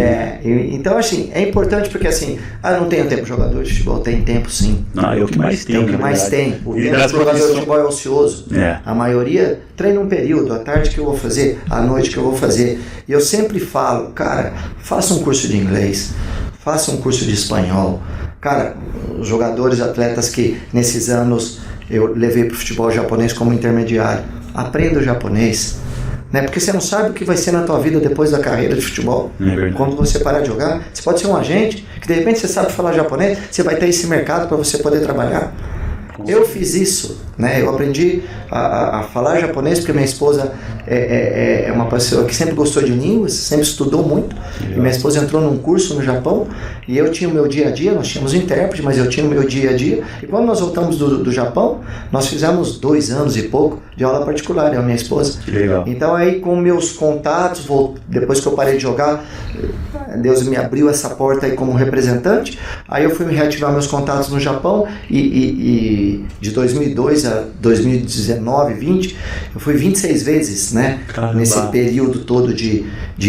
Então assim, é importante porque assim, não tenho tempo jogador de futebol, tem tempo sim. É o que mais tem. É o que mais tem. O tempo do jogador de futebol é ocioso. A maioria treina um período, à tarde que eu vou fazer, à noite que eu vou fazer. E eu sempre falo, cara, faça um curso de inglês, faça um curso de espanhol. Cara, os jogadores, atletas que nesses anos eu levei para o futebol japonês como intermediário, aprenda o japonês, né? Porque você não sabe o que vai ser na tua vida depois da carreira de futebol. Quando você parar de jogar, você pode ser um agente, que de repente você sabe falar japonês, você vai ter esse mercado para você poder trabalhar. Eu fiz isso, né? Eu aprendi a falar japonês porque minha esposa é uma pessoa que sempre gostou de línguas, sempre estudou muito. E minha esposa entrou num curso no Japão e eu tinha o meu dia a dia, nós tínhamos intérprete, mas eu tinha o meu dia a dia. E quando nós voltamos do Japão, nós fizemos 2 anos e pouco de aula particular, eu e minha esposa. Que legal. Então aí com meus contatos, depois que eu parei de jogar, Deus me abriu essa porta aí como representante. Aí eu fui me reativar meus contatos no Japão e de 2002 a 2019, 20, eu fui 26 vezes, né? Caramba. Nesse período todo de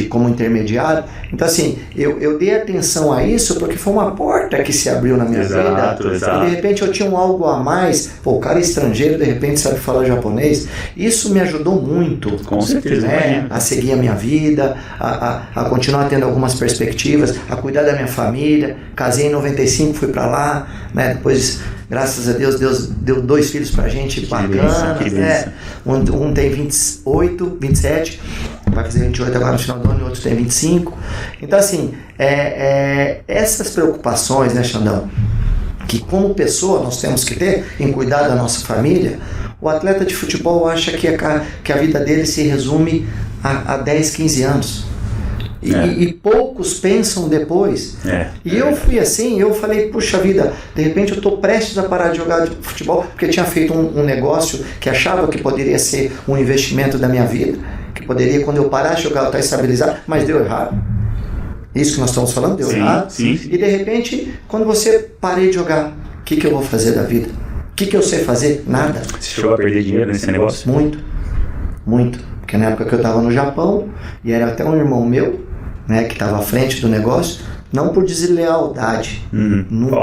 como intermediário. Então assim, eu dei atenção a isso porque foi uma porta que se abriu na minha vida. Exato. E de repente eu tinha algo a mais. O cara é estrangeiro, de repente sabe falar japonês. Isso me ajudou muito. Com certeza. A seguir a minha vida, a continuar tendo algumas perspectivas, a cuidar da minha família. Casei em 95, fui pra lá, né? Depois, graças a Deus deu 2 filhos pra gente, bacana, né? Um tem 28, 27, vai fazer 28 agora no final do ano, e o outro tem 25. Então assim, essas preocupações, né, Xandão, que como pessoa nós temos que ter em cuidar da nossa família. O atleta de futebol acha que a vida dele se resume a 10, 15 anos. E poucos pensam depois. E eu fui assim, eu falei, puxa vida, de repente eu estou prestes a parar de jogar futebol, porque eu tinha feito um negócio que achava que poderia ser um investimento da minha vida, que poderia, quando eu parar de jogar, eu estar estabilizado, mas deu errado. Isso que nós estamos falando, deu errado. Sim. E de repente, quando você parei de jogar, o que eu vou fazer da vida? O que eu sei fazer? Nada. Você chegou a perder dinheiro nesse negócio? Muito. Porque na época que eu estava no Japão, e era até um irmão meu, né, que estava à frente do negócio, não por deslealdade, nunca.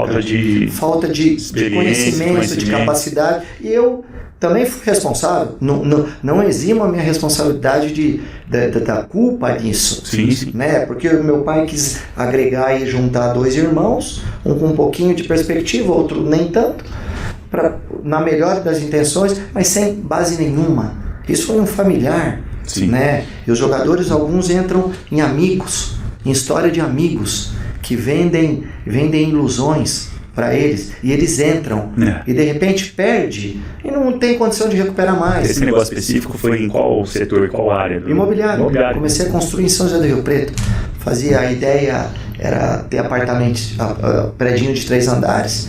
Falta de conhecimento, de capacidade. E eu também fui responsável. Não eximo a minha responsabilidade da culpa nisso. Sim. Né? Porque o meu pai quis agregar e juntar 2 irmãos, um com um pouquinho de perspectiva, outro nem tanto, na melhor das intenções, mas sem base nenhuma. Isso foi um familiar. Né? E os jogadores, alguns entram em amigos, em história de amigos que vendem ilusões para eles, e eles entram e de repente perde e não tem condição de recuperar mais. Esse negócio específico foi em qual setor, qual área? Imobiliário. Comecei a construir em São José do Rio Preto. A ideia era ter apartamentos, predinho de 3 andares.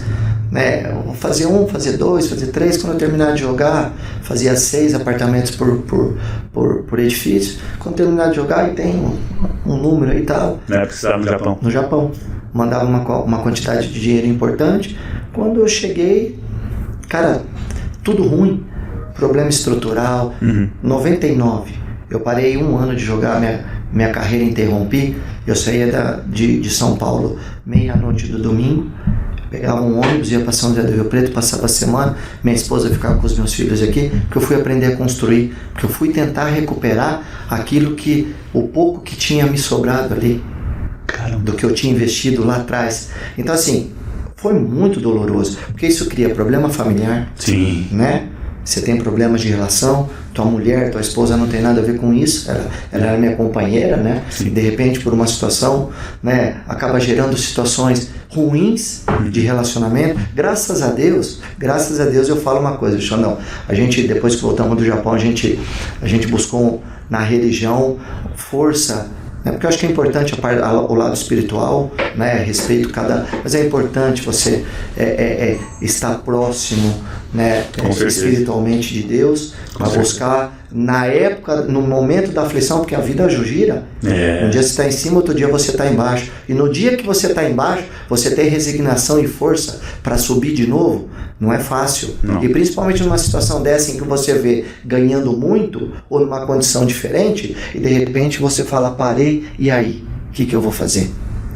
Né, fazer 1, fazer 2, fazer 3. Quando eu terminar de jogar, fazia 6 apartamentos por edifício. Quando terminar de jogar, e tem um número aí e tal. Na época você estava no Japão? No Japão. Mandava uma quantidade de dinheiro importante. Quando eu cheguei, cara, tudo ruim. Problema estrutural. 99. Eu parei 1 ano de jogar, minha carreira interrompi. Eu saía de São Paulo meia-noite do domingo. Pegava um ônibus, ia para São José do Rio Preto, passava a semana, minha esposa ficava com os meus filhos aqui, porque eu fui aprender a construir, porque eu fui tentar recuperar o pouco que tinha me sobrado ali, do que eu tinha investido lá atrás. Então assim, foi muito doloroso, porque isso cria problema familiar, né? Você tem problemas de relação, tua mulher, tua esposa não tem nada a ver com isso, ela era minha companheira, né? De repente, por uma situação, né, acaba gerando situações ruins de relacionamento. Graças a Deus eu falo uma coisa, Xandão, a gente, depois que voltamos do Japão, a gente buscou na religião força, né, porque eu acho que é importante o lado espiritual, né, respeito mas é importante você estar próximo né, espiritualmente de Deus, para buscar na época, no momento da aflição, porque a vida gira. Um dia você está em cima, outro dia você está embaixo. E no dia que você está embaixo, você tem resignação e força para subir de novo. Não é fácil. Não. E principalmente numa situação dessa em que você vê ganhando muito ou numa condição diferente e de repente você fala, parei, e aí? O que eu vou fazer?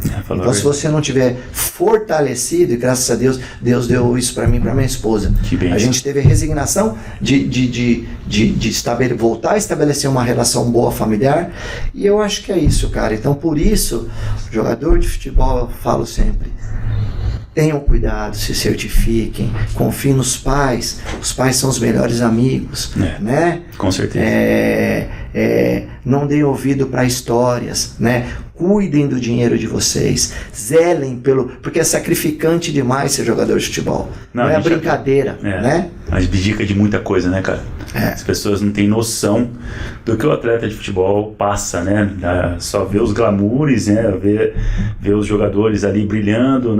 Então, se você não tiver fortalecido, e graças a Deus, Deus deu isso para mim e para minha esposa. A gente teve a resignação de voltar a estabelecer uma relação boa familiar, e eu acho que é isso, cara. Então, por isso, jogador de futebol, eu falo sempre, tenham cuidado, se certifiquem, confiem nos pais. Os pais são os melhores amigos, né? Com certeza. Não deem ouvido para histórias, né? Cuidem do dinheiro de vocês, zelem porque é sacrificante demais ser jogador de futebol. Não é brincadeira, né? A gente abdica de muita coisa, né, cara? As pessoas não têm noção do que o atleta de futebol passa, né? Só vê os glamours, né? Vê os jogadores ali brilhando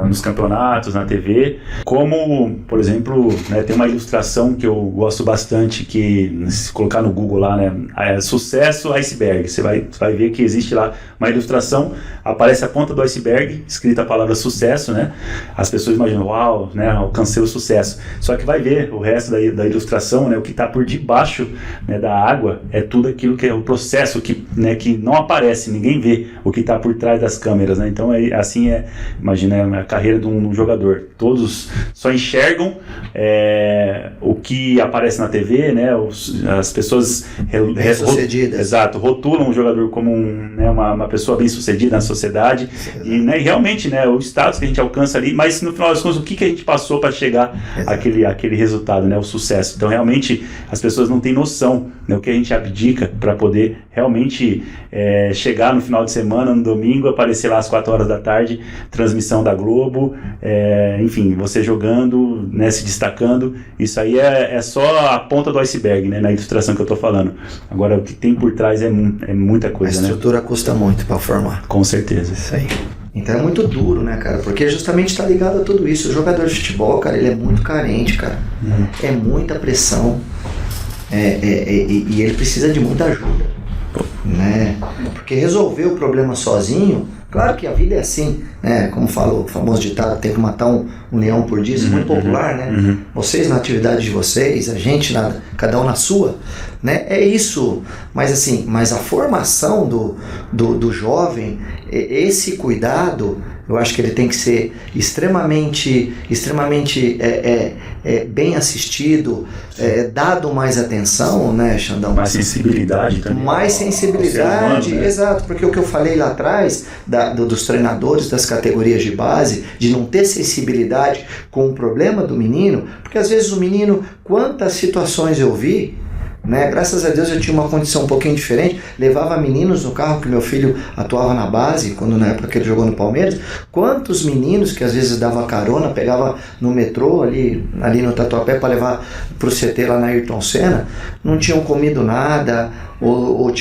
nos campeonatos, na TV. Como, por exemplo, né, tem uma ilustração que eu gosto bastante, que se colocar no Google lá, né? Sucesso iceberg. Você vai ver que existe lá uma ilustração, aparece a ponta do iceberg, escrita a palavra sucesso, né? As pessoas imaginam, uau, né? Alcancei o sucesso. Só que vai ver o resto da ilustração, né? O que está por debaixo, né, da água é tudo aquilo que é o processo que não aparece, ninguém vê o que está por trás das câmeras, né? Então imagina a carreira de um jogador. Todos só enxergam o que aparece na TV, né? As pessoas bem-sucedidas. Exato, rotulam o jogador como uma pessoa bem-sucedida na sociedade. E realmente, né, o status que a gente alcança ali, mas no final das contas, o que a gente passou para chegar àquele resultado, né, o sucesso. Então, realmente, as pessoas não têm noção, né, o que a gente abdica para poder realmente chegar no final de semana, no domingo, aparecer lá às 4 horas da tarde, transmissão da Globo, enfim, você jogando, né, se destacando. Isso aí é só a ponta do iceberg, né, na ilustração que eu estou falando. Agora, o que tem por trás é muita coisa, né? A estrutura custa muito para formar. Com certeza. Isso aí. Então é muito duro, né, cara? Porque justamente está ligado a tudo isso. O jogador de futebol, cara, ele é muito carente, cara. É muita pressão. E ele precisa de muita ajuda, né? Porque resolver o problema sozinho, claro que a vida é assim, né? Como falou o famoso ditado, tem que matar um leão por dia, isso é muito popular, né? Vocês na atividade de vocês, a gente, cada um na sua, né? É isso. Mas a formação do jovem, esse cuidado, eu acho que ele tem que ser extremamente bem assistido, dado mais atenção, né, Xandão? Mais sensibilidade também. Mais sensibilidade, humano, né? Exato, porque o que eu falei lá atrás, dos treinadores das categorias de base, de não ter sensibilidade com o problema do menino, porque às vezes o menino, quantas situações eu vi, né? Graças a Deus eu tinha uma condição um pouquinho diferente, levava meninos no carro, que meu filho atuava na base, na época que ele jogou no Palmeiras. Quantos meninos que às vezes dava carona, pegava no metrô ali no Tatuapé para levar pro CT lá na Ayrton Senna, não tinham comido nada, ou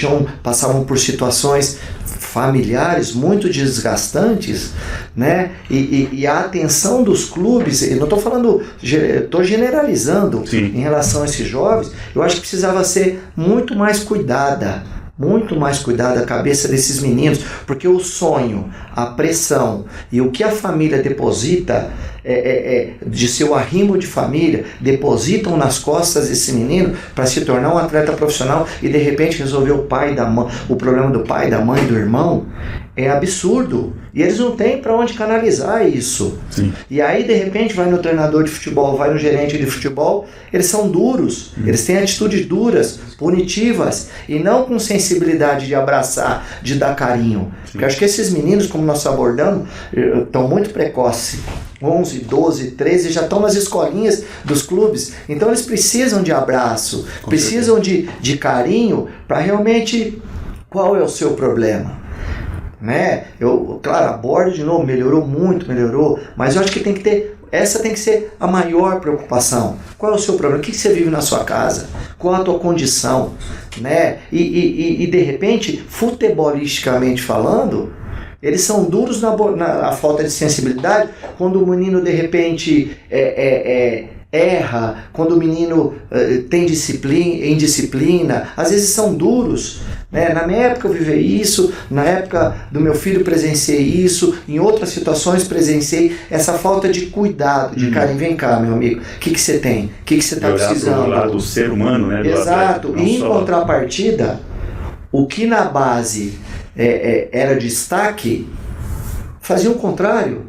passavam por situações familiares muito desgastantes, né? E a atenção dos clubes, eu não estou falando, estou generalizando. Sim. Em relação a esses jovens, eu acho que precisava ser muito mais cuidada a cabeça desses meninos, porque o sonho, a pressão e o que a família deposita de seu arrimo de família, depositam nas costas desse menino para se tornar um atleta profissional e de repente resolver o problema do pai, da mãe, do irmão, é absurdo. E eles não têm para onde canalizar isso. Sim. E aí, de repente, vai no treinador de futebol, vai no gerente de futebol, eles são duros, eles têm atitudes duras, punitivas, e não com sensibilidade de abraçar, de dar carinho. Sim. Porque eu acho que esses meninos, como nós abordamos, estão muito precoces. 11, 12, 13, já estão nas escolinhas dos clubes. Então eles precisam de abraço, precisam de carinho para realmente... Qual é o seu problema? Né? Claro, abordo de novo, melhorou, mas eu acho que essa tem que ser a maior preocupação. Qual é o seu problema? O que você vive na sua casa? Qual a tua condição? Né? E de repente, futebolisticamente falando, eles são duros na falta de sensibilidade quando o menino de repente erra, quando o menino tem indisciplina, às vezes são duros. Né? Na minha época eu vivi isso, na época do meu filho presenciei isso, em outras situações presenciei essa falta de cuidado, de carinho. Vem cá, meu amigo, o que você tem? O que você está precisando? Do lado do ser humano, né? Exato, atleta, e em contrapartida, o que na base era destaque, fazia o contrário.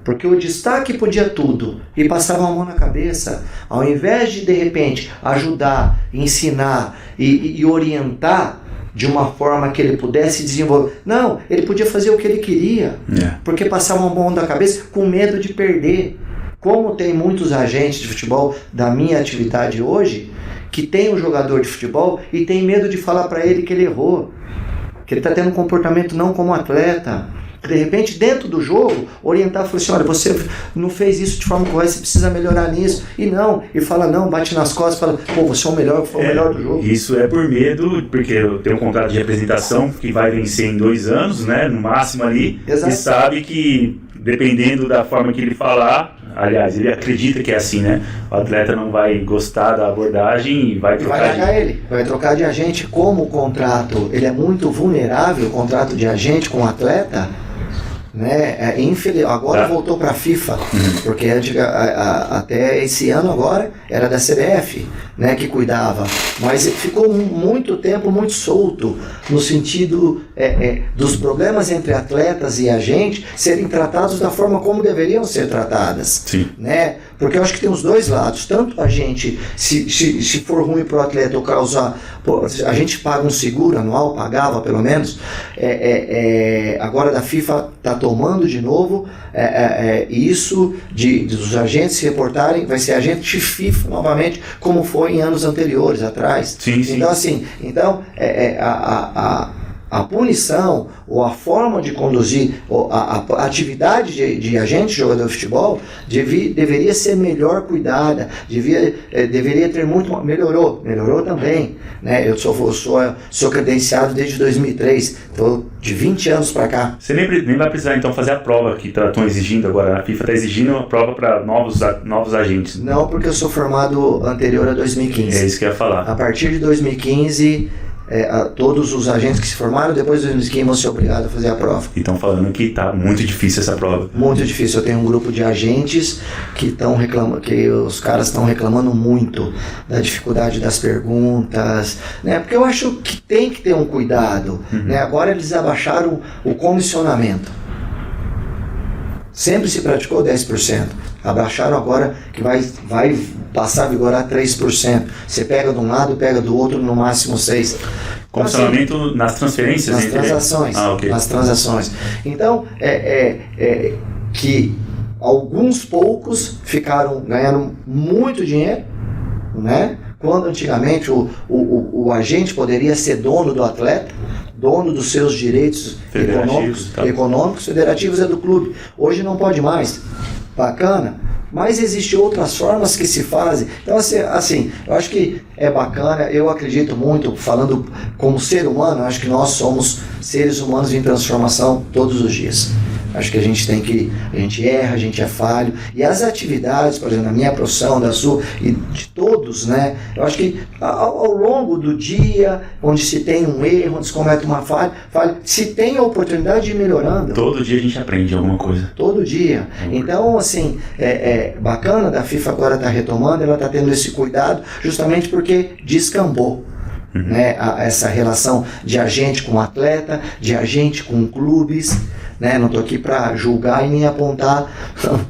Porque o destaque podia tudo e passava a mão na cabeça, ao invés de repente ajudar, ensinar e orientar de uma forma que ele pudesse desenvolver. Não, ele podia fazer o que ele queria, porque passava a mão na cabeça com medo de perder. Como tem muitos agentes de futebol da minha atividade hoje, que tem um jogador de futebol e tem medo de falar para ele que ele errou, que ele está tendo um comportamento não como atleta. De repente, dentro do jogo, orientar, falar assim, olha, você não fez isso de forma correta, você precisa melhorar nisso. E fala não, bate nas costas, fala, pô, você é o melhor, foi o melhor do jogo. Isso é por medo, porque eu tenho um contrato de representação que vai vencer em 2 anos, né, no máximo ali. Exato. E sabe que, dependendo da forma que ele falar, aliás, ele acredita que é assim, né, o atleta não vai gostar da abordagem e vai trocar vai trocar de agente. Como o contrato ele é muito vulnerável, o contrato de agente com o atleta, né? Agora voltou para a FIFA, porque até esse ano agora era da CBF, né, que cuidava, mas ficou muito tempo muito solto no sentido dos problemas entre atletas e agente serem tratados da forma como deveriam ser tratadas. Sim. Né? Porque eu acho que tem os dois lados, tanto a gente, se for ruim para o atleta ou causar, a gente paga um seguro anual, pagava pelo menos, agora da FIFA está tomando de novo isso dos agentes se reportarem, vai ser agente FIFA novamente, como foi em anos anteriores, atrás. Sim, sim. Então assim, a punição ou a forma de conduzir a atividade de agente jogador de futebol deveria ser melhor cuidada, deveria ter muito. Melhorou também, né? Eu sou credenciado desde 2003, estou de 20 anos para cá. Você nem vai precisar então fazer a prova que estão exigindo agora, a FIFA está exigindo a prova para novos agentes. Não, porque eu sou formado anterior a 2015. É isso que eu ia falar. A partir de 2015 todos os agentes que se formaram depois de 2015 vão ser obrigados a fazer a prova. E estão falando que está muito difícil essa prova. Muito difícil. Eu tenho um grupo de agentes que estão reclamando, que os caras estão reclamando muito da dificuldade das perguntas, né? Porque eu acho que tem que ter um cuidado, né? Agora eles abaixaram o comissionamento. Sempre se praticou 10%. Abaixaram agora que vai passar a vigorar 3%. Você pega de um lado, pega do outro, no máximo 6%. Comissionamento então, assim, nas transferências? Nas transações. Okay. Nas transações. Então, que alguns poucos ganharam muito dinheiro, né? Quando antigamente o agente poderia ser dono do atleta, dono dos seus direitos econômicos, federativos é do clube. Hoje não pode mais. Bacana, mas existem outras formas que se fazem. Então, assim, eu acho que é bacana, eu acredito muito, falando como ser humano, acho que nós somos seres humanos em transformação todos os dias. Acho que a gente erra, a gente é falho, e as atividades, por exemplo, na minha profissão, da sua, e de todos, né, eu acho que ao longo do dia, onde se tem um erro, onde se comete uma falha, se tem a oportunidade de ir melhorando. Todo dia a gente aprende alguma coisa. Todo dia. Então, assim, bacana da FIFA agora está retomando, ela está tendo esse cuidado, justamente porque descambou. Né, essa relação de agente com atleta, de agente com clubes, né? Não estou aqui para julgar e nem apontar,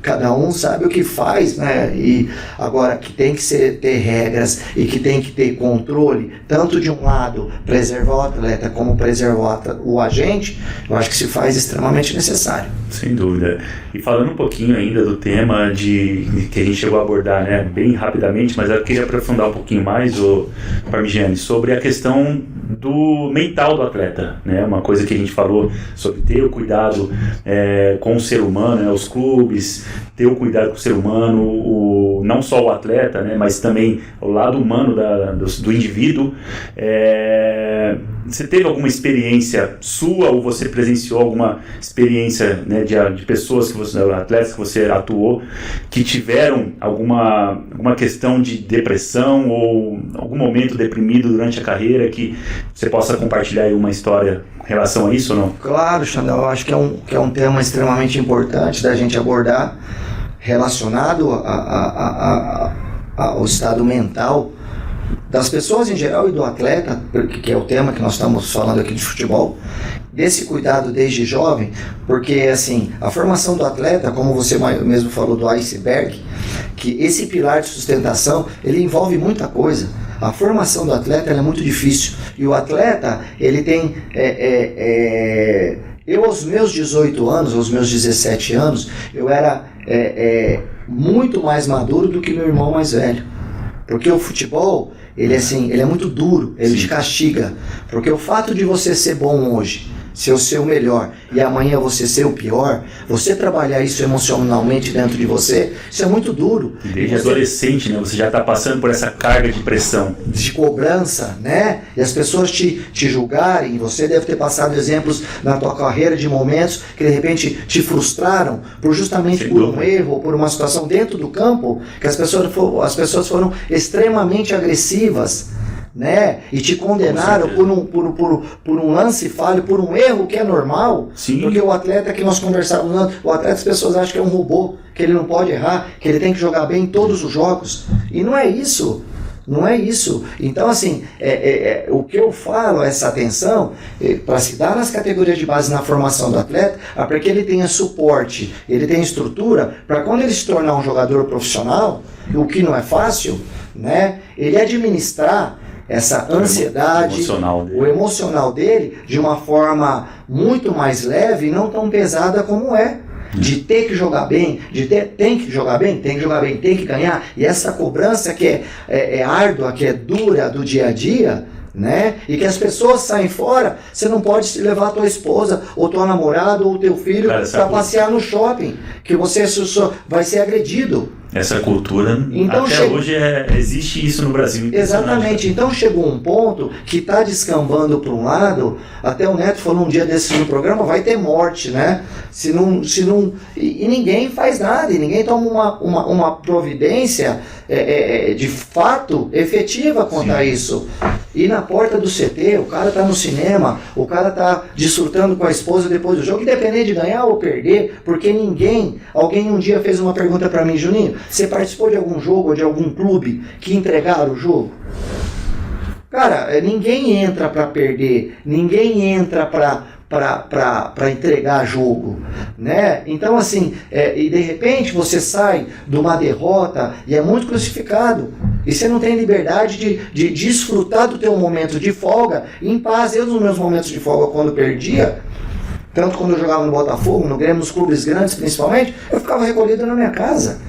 cada um sabe o que faz, né? E agora que tem que ter regras e que tem que ter controle, tanto de um lado preservar o atleta como preservar o agente, eu acho que se faz extremamente necessário. Sem dúvida. E falando um pouquinho ainda do tema que a gente chegou a abordar, né, bem rapidamente, mas eu queria aprofundar um pouquinho mais, o Parmigiani, sobre a questão do mental do atleta, né? Uma coisa que a gente falou sobre ter o cuidado com o ser humano, né? Os clubes, ter o cuidado com o ser humano, não só o atleta, né? Mas também o lado humano do indivíduo. você teve alguma experiência sua ou você presenciou alguma experiência, né, de pessoas atletas que você atuou, que tiveram alguma questão de depressão ou algum momento deprimido durante a carreira, que você possa compartilhar aí uma história em relação a isso ou não? Claro, Xandão, eu acho que é um tema extremamente importante da gente abordar, relacionado ao estado mental das pessoas em geral e do atleta, que é o tema que nós estamos falando aqui de futebol, desse cuidado desde jovem, porque assim, a formação do atleta, como você mesmo falou do iceberg, que esse pilar de sustentação, ele envolve muita coisa. A formação do atleta ela é muito difícil, e o atleta, ele tem... Eu, aos meus 18 anos, aos meus 17 anos, eu era muito mais maduro do que meu irmão mais velho. Porque o futebol, ele é muito duro, ele te castiga. Porque o fato de você ser bom hoje, ser o melhor, e amanhã você ser o pior, você trabalhar isso emocionalmente dentro de você, isso é muito duro. Desde adolescente, né? Você já está passando por essa carga de pressão. De cobrança, né? E as pessoas te julgarem. Você deve ter passado exemplos na tua carreira de momentos que de repente te frustraram justamente por um erro ou por uma situação dentro do campo, que as pessoas foram extremamente agressivas, né? E te condenaram por um lance falho, por um erro que é normal. Sim. Porque o atleta que nós conversávamos, o atleta, as pessoas acham que é um robô, que ele não pode errar, que ele tem que jogar bem em todos os jogos. E não é isso. Não é isso. Então, assim, o que eu falo, essa atenção, para se dar nas categorias de base na formação do atleta, para que ele tenha suporte, ele tenha estrutura, para quando ele se tornar um jogador profissional, o que não é fácil, né, ele administrar essa ansiedade, o emocional dele, de uma forma muito mais leve e não tão pesada como é. De ter que jogar bem, tem que jogar bem, tem que ganhar. E essa cobrança que é árdua, que é dura do dia a dia, né? E que as pessoas saem fora, você não pode levar a tua esposa, ou tua namorada, ou teu filho para passear no shopping, que você vai ser agredido. Essa cultura, então, até hoje existe isso no Brasil. Exatamente, então chegou um ponto que está descambando para um lado, até o Neto falou um dia desses no programa, vai ter morte, né? E ninguém faz nada, e ninguém toma uma providência de fato efetiva quanto a isso. E na porta do CT, o cara tá no cinema, o cara tá desfrutando com a esposa depois do jogo, independente de ganhar ou perder, porque alguém um dia fez uma pergunta para mim, Juninho, você participou de algum jogo ou de algum clube que entregaram o jogo? Cara, ninguém entra para perder, ninguém entra para entregar jogo, né? Então assim, e de repente você sai de uma derrota e é muito crucificado, e você não tem liberdade de desfrutar do teu momento de folga em paz. Eu, nos meus momentos de folga, quando perdia, tanto quando eu jogava no Botafogo, no Grêmio, nos clubes grandes principalmente, eu ficava recolhido na minha casa.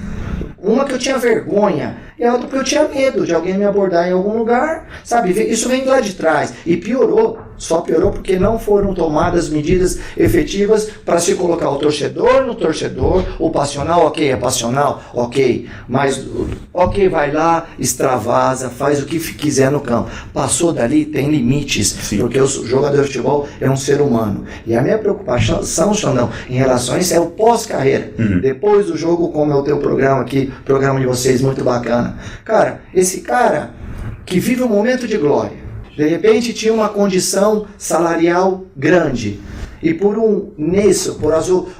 Uma que eu tinha vergonha, e a outra porque eu tinha medo de alguém me abordar em algum lugar, sabe? Isso vem lá de trás. E piorou, só piorou porque não foram tomadas medidas efetivas para se colocar o torcedor no torcedor, o passional, ok, é passional, ok, mas ok, vai lá, extravasa, faz o que quiser no campo. Passou dali, tem limites. Sim. Porque o jogador de futebol é um ser humano. E a minha preocupação, Xandão, em relação a isso é o pós-carreira. Depois do jogo, como é o teu programa aqui, programa de vocês muito bacana. Cara, esse cara que vive um momento de glória, de repente tinha uma condição salarial grande, e por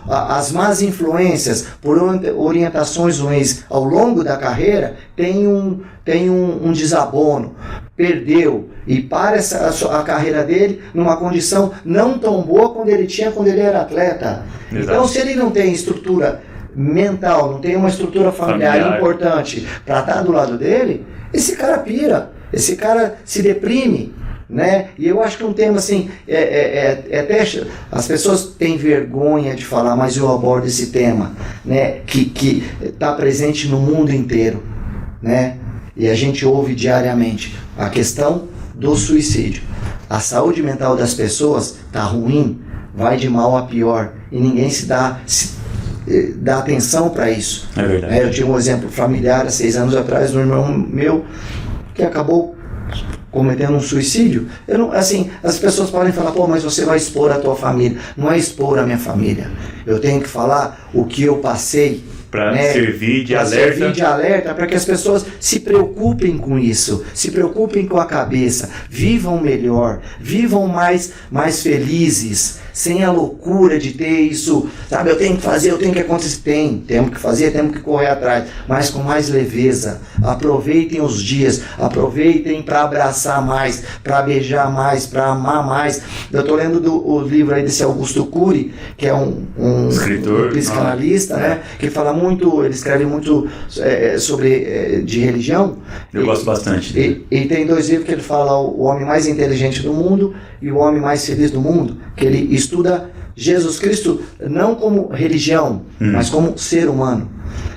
as más influências, por orientações ruins ao longo da carreira, tem um desabono, perdeu, e para a carreira dele numa condição não tão boa quando ele era atleta. Exato. Então, se ele não tem estrutura mental, não tem uma estrutura familiar importante para estar do lado dele, esse cara pira, esse cara se deprime, né? E eu acho que um tema assim, até as pessoas têm vergonha de falar, mas eu abordo esse tema, né? Que está presente no mundo inteiro, né? E a gente ouve diariamente a questão do suicídio. A saúde mental das pessoas está ruim, vai de mal a pior, e ninguém dá atenção para isso. É verdade. Eu tinha um exemplo familiar há 6 anos atrás, um irmão meu que acabou cometendo um suicídio, eu não, assim, as pessoas podem falar, pô, mas você vai expor a tua família. Não é expor a minha família. Eu tenho que falar o que eu passei, para servir de alerta. Servir de alerta para que as pessoas se preocupem com isso, se preocupem com a cabeça, vivam melhor, vivam mais felizes, sem a loucura de ter isso, sabe, eu tenho que fazer, eu tenho que acontecer, temos que fazer, temos que correr atrás, mas com mais leveza. Aproveitem os dias, aproveitem para abraçar mais, para beijar mais, para amar mais. Eu estou lendo o livro aí desse Augusto Cury, que é um escritor, psicanalista, né, que fala muito, ele escreve muito sobre de religião. Eu gosto bastante. E tem 2 livros que ele fala, o homem mais inteligente do mundo e o homem mais feliz do mundo, que ele estuda Jesus Cristo não como religião, mas como ser humano.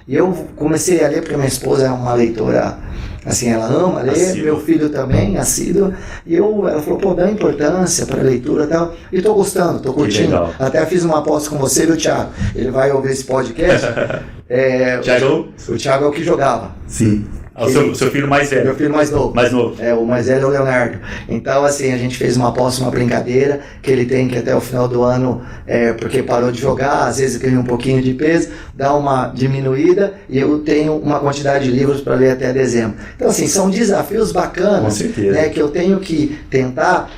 E eu comecei a ler porque minha esposa é uma leitora, assim, ela ama ler, assíduo. Meu filho também, assíduo, e ela falou, pô, dá importância para a leitura e tal, e estou gostando, estou curtindo. Até fiz uma aposta com você, viu, Thiago? Ele vai ouvir esse podcast. O Thiago é o que jogava. Sim. O seu filho mais velho. Meu filho mais novo. O mais velho é o Leonardo. Então, assim, a gente fez uma aposta, uma brincadeira, que ele tem que até o final do ano, porque parou de jogar, às vezes ganha um pouquinho de peso, dá uma diminuída, e eu tenho uma quantidade de livros para ler até dezembro. Então, assim, são desafios bacanas, com certeza, né, que eu tenho que tentar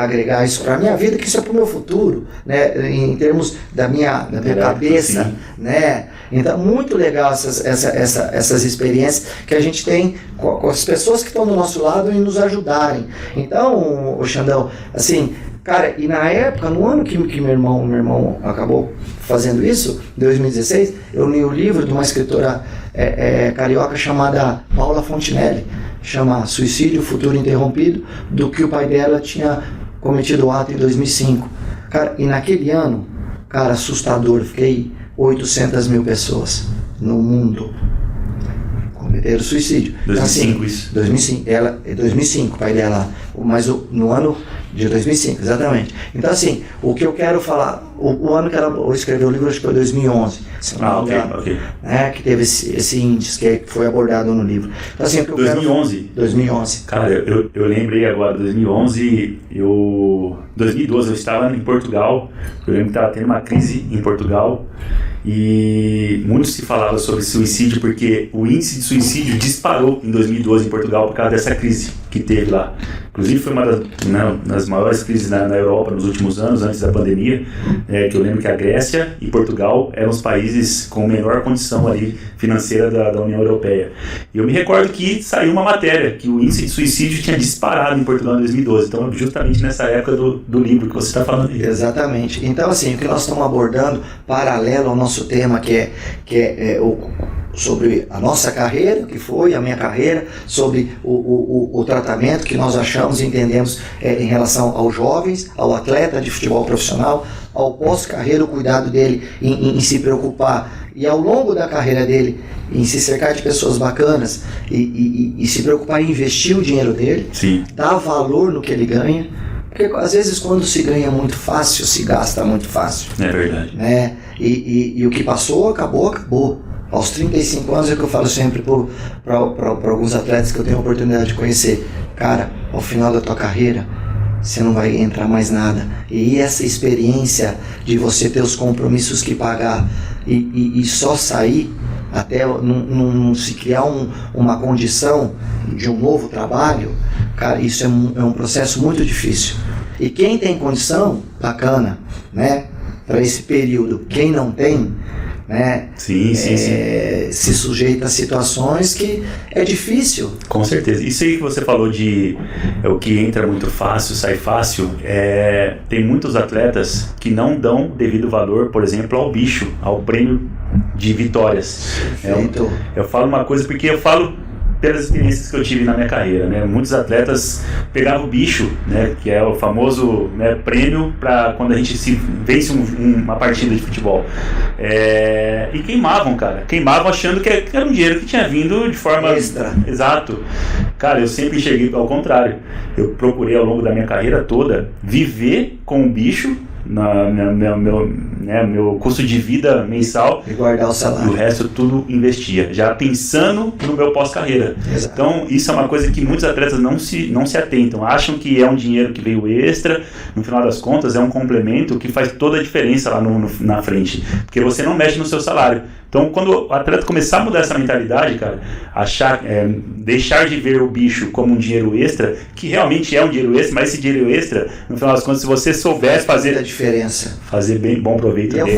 agregar isso para a minha vida, que isso é para o meu futuro, né, em termos da minha cabeça, né? Então, muito legal essas experiências que a gente tem com as pessoas que estão do nosso lado e nos ajudarem. Então, o Xandão, assim, cara, e na época, no ano que meu irmão acabou fazendo isso, em 2016, eu li o livro de uma escritora carioca chamada Paula Fontinelli, chama Suicídio, Futuro Interrompido, do que o pai dela tinha cometido o ato em 2005. Cara, e naquele ano, cara, assustador, fiquei 800 mil pessoas no mundo cometeram suicídio. 2005 assim, isso? 2005, o pai dela, mas no ano de 2005, exatamente. Então, assim, o que eu quero falar, o ano que ela escreveu o livro, acho que foi 2011, se não me engano, ok. Né, que teve esse índice que foi abordado no livro. Então, assim, o que eu 2011? 2011. Cara, eu lembrei agora, 2011, 2012 eu estava em Portugal, eu lembro que estava tendo uma crise em Portugal, e muito se falava sobre suicídio, porque o índice de suicídio disparou em 2012 em Portugal por causa dessa crise que teve lá. Inclusive foi uma das maiores crises na Europa nos últimos anos, antes da pandemia, que eu lembro que a Grécia e Portugal eram os países com menor condição ali financeira da União Europeia. E eu me recordo que saiu uma matéria que o índice de suicídio tinha disparado em Portugal em 2012, então justamente nessa época do livro que você está falando aí. Exatamente. Então, assim, o que nós estamos abordando, paralelo ao nosso tema, que é sobre a nossa carreira, que foi a minha carreira, sobre o tratamento que nós achamos e entendemos em relação aos jovens, ao atleta de futebol profissional, ao pós-carreira, o cuidado dele em se preocupar, e ao longo da carreira dele, em se cercar de pessoas bacanas e se preocupar em investir o dinheiro dele, sim, dar valor no que ele ganha, porque às vezes quando se ganha muito fácil, se gasta muito fácil. É verdade. Né? E o que passou, acabou. Aos 35 anos é que eu falo sempre para alguns atletas que eu tenho a oportunidade de conhecer. Cara, ao final da tua carreira, você não vai entrar mais nada. E essa experiência de você ter os compromissos que pagar e só sair até não se criar uma condição de um novo trabalho, cara, isso é um processo muito difícil. E quem tem condição, bacana, né, para esse período. Quem não tem, né, sim. se sujeita a situações que é difícil. Com certeza. Isso aí que você falou de o que entra muito fácil, sai fácil, tem muitos atletas que não dão devido valor, por exemplo, ao bicho, ao prêmio de vitórias. Eu falo uma coisa porque eu falo pelas experiências que eu tive na minha carreira, né? Muitos atletas pegavam o bicho, né? Que é o famoso, né, prêmio para quando a gente se vence uma partida de futebol, e queimavam achando que era um dinheiro que tinha vindo de forma extra. Exato. Cara, eu sempre enxerguei ao contrário. Eu procurei ao longo da minha carreira toda viver com o bicho meu custo de vida mensal e guardar o salário. E o resto tudo investia, já pensando no meu pós-carreira. Exato. Então isso é uma coisa que muitos atletas não se atentam, acham que é um dinheiro que veio extra, no final das contas é um complemento que faz toda a diferença lá na frente, porque você não mexe no seu salário. Então, quando o atleta começar a mudar essa mentalidade, cara, deixar de ver o bicho como um dinheiro extra, que realmente é um dinheiro extra, mas esse dinheiro extra, no final das contas, se você souber fazer a diferença, fazer bom proveito dele.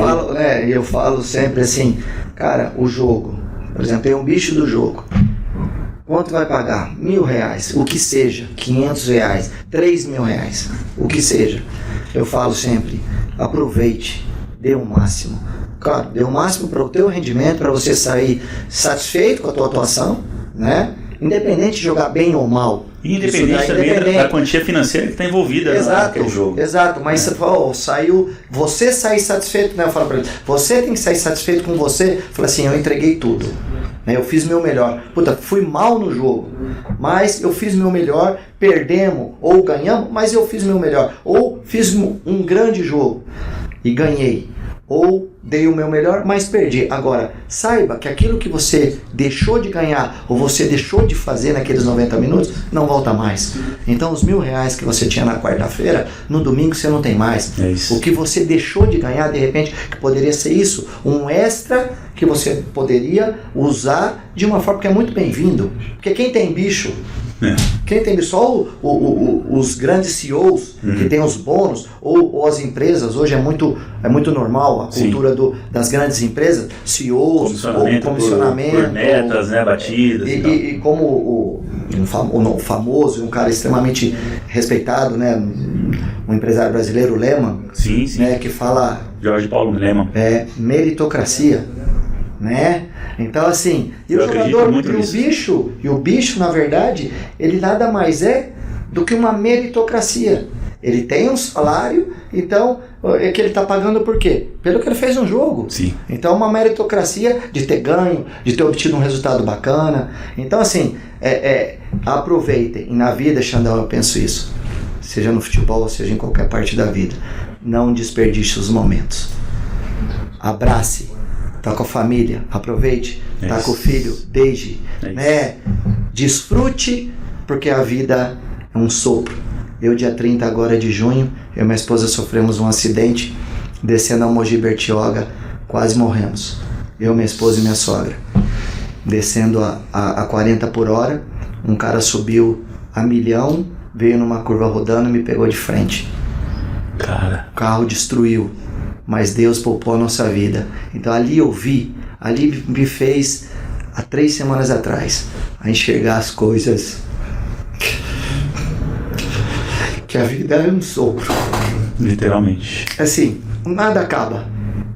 Eu falo sempre assim, cara, o jogo, por exemplo, tem um bicho do jogo. Quanto vai pagar? R$1.000, o que seja, R$500, R$3.000, o que seja. Eu falo sempre, aproveite, dê o máximo. Claro, dê o máximo para o teu rendimento, para você sair satisfeito com a tua atuação, né? Independente de jogar bem ou mal. Independente também da quantia financeira que está envolvida naquele jogo. Exato, mas você sair satisfeito, né? Eu falo para ele, você tem que sair satisfeito com você. Fala assim, eu entreguei tudo, né? Eu fiz meu melhor. Puta, fui mal no jogo, mas eu fiz meu melhor, perdemos ou ganhamos, mas eu fiz meu melhor. Ou fiz um grande jogo e ganhei. Ou dei o meu melhor, mas perdi. Agora, saiba que aquilo que você deixou de ganhar ou você deixou de fazer naqueles 90 minutos, não volta mais. Então, os R$1.000 que você tinha na quarta-feira, no domingo você não tem mais. É isso. O que você deixou de ganhar, de repente, que poderia ser isso, um extra que você poderia usar de uma forma que é muito bem-vindo. Porque quem tem bicho... Quem tem só os grandes CEOs que tem os bônus ou as empresas, hoje é muito normal a cultura das grandes empresas, CEOs, comissionamento por metas, né, batidas e como o famoso, um cara extremamente respeitado, né, um empresário brasileiro, Lehman, né, que fala Jorge Paulo Lehman, meritocracia, né? Então, assim, e o jogador, e o bicho, na verdade, ele nada mais é do que uma meritocracia. Ele tem um salário, então, é que ele está pagando por quê? Pelo que ele fez no jogo. Sim. Então, uma meritocracia de ter ganho, de ter obtido um resultado bacana. Então, assim, aproveitem. E na vida, Xandão, eu penso isso. Seja no futebol, seja em qualquer parte da vida. Não desperdice os momentos. Abrace. Tá com a família, aproveite. Tá com o filho, beije, né? Desfrute, porque a vida é um sopro. Eu, dia 30 agora de junho, eu e minha esposa sofremos um acidente, descendo a Mogi Bertioga, quase morremos. Eu, minha esposa e minha sogra. Descendo a 40 por hora, um cara subiu a 1.000.000, veio numa curva rodando e me pegou de frente. Cara. O carro destruiu. Mas Deus poupou a nossa vida. Então ali me fez, há 3 semanas atrás, a enxergar as coisas, que a vida é um sopro. Literalmente. Assim, nada acaba.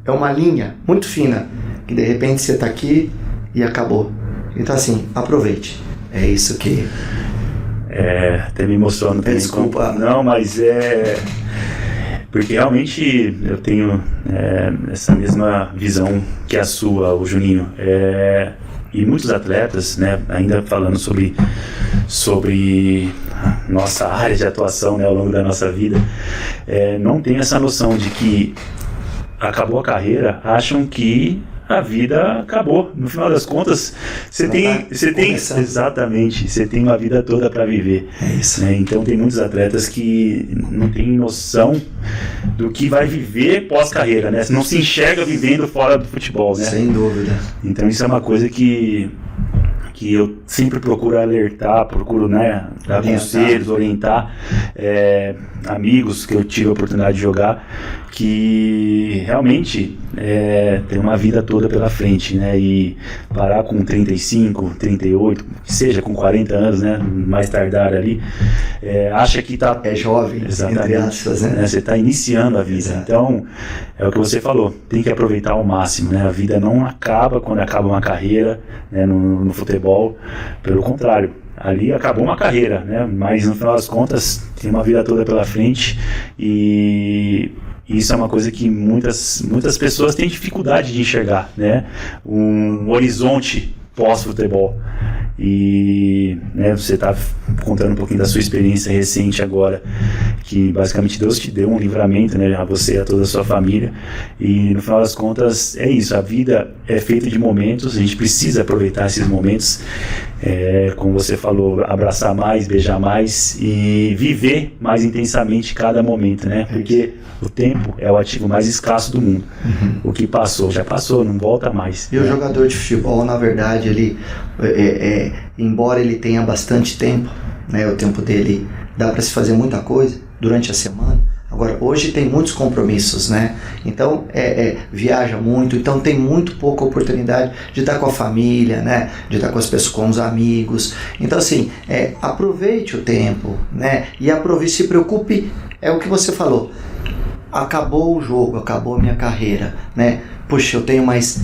É uma linha muito fina, que de repente você está aqui e acabou. Então assim, aproveite. É isso que... até me emociono. Desculpa. Não, mas porque realmente eu tenho essa mesma visão que a sua, o Juninho. E muitos atletas, né, ainda falando sobre nossa área de atuação, né, ao longo da nossa vida, não tem essa noção de que acabou a carreira, acham que a vida acabou. No final das contas, você tem exatamente, você tem uma vida toda para viver. É isso. Né? Então tem muitos atletas que não têm noção do que vai viver pós-carreira, né? Não se enxerga vivendo fora do futebol, né? Sem dúvida. Então isso é uma coisa que eu sempre procuro alertar, né, dar conselhos, orientar amigos que eu tive a oportunidade de jogar, que realmente tem uma vida toda pela frente, né, e parar com 35, 38, seja com 40 anos, né, mais tardar ali, acha que tá... É jovem, exatamente, entre aspas, né? Você está iniciando a vida. Exato. Então, é o que você falou, tem que aproveitar ao máximo, né, a vida não acaba quando acaba uma carreira, né, no futebol. Pelo contrário, ali acabou uma carreira, né? Mas no final das contas tem uma vida toda pela frente e isso é uma coisa que muitas pessoas têm dificuldade de enxergar, né? Um horizonte pós-futebol. E né, você está contando um pouquinho da sua experiência recente agora, que basicamente Deus te deu um livramento, né, a você e a toda a sua família. E no final das contas é isso, a vida é feita de momentos, a gente precisa aproveitar esses momentos, como você falou, abraçar mais, beijar mais e viver mais intensamente cada momento, né? Porque o tempo é o ativo mais escasso do mundo. O que passou, já passou, não volta mais. E o jogador de futebol, na verdade, ele, embora ele tenha bastante tempo, né, o tempo dele dá para se fazer muita coisa durante a semana. Agora, hoje tem muitos compromissos, né? Então, viaja muito, então tem muito pouca oportunidade de estar com a família, né? De estar com as pessoas, com os amigos. Então, assim, aproveite o tempo, né? E aproveite, se preocupe, é o que você falou. Acabou o jogo, acabou a minha carreira, né? Puxa, eu tenho mais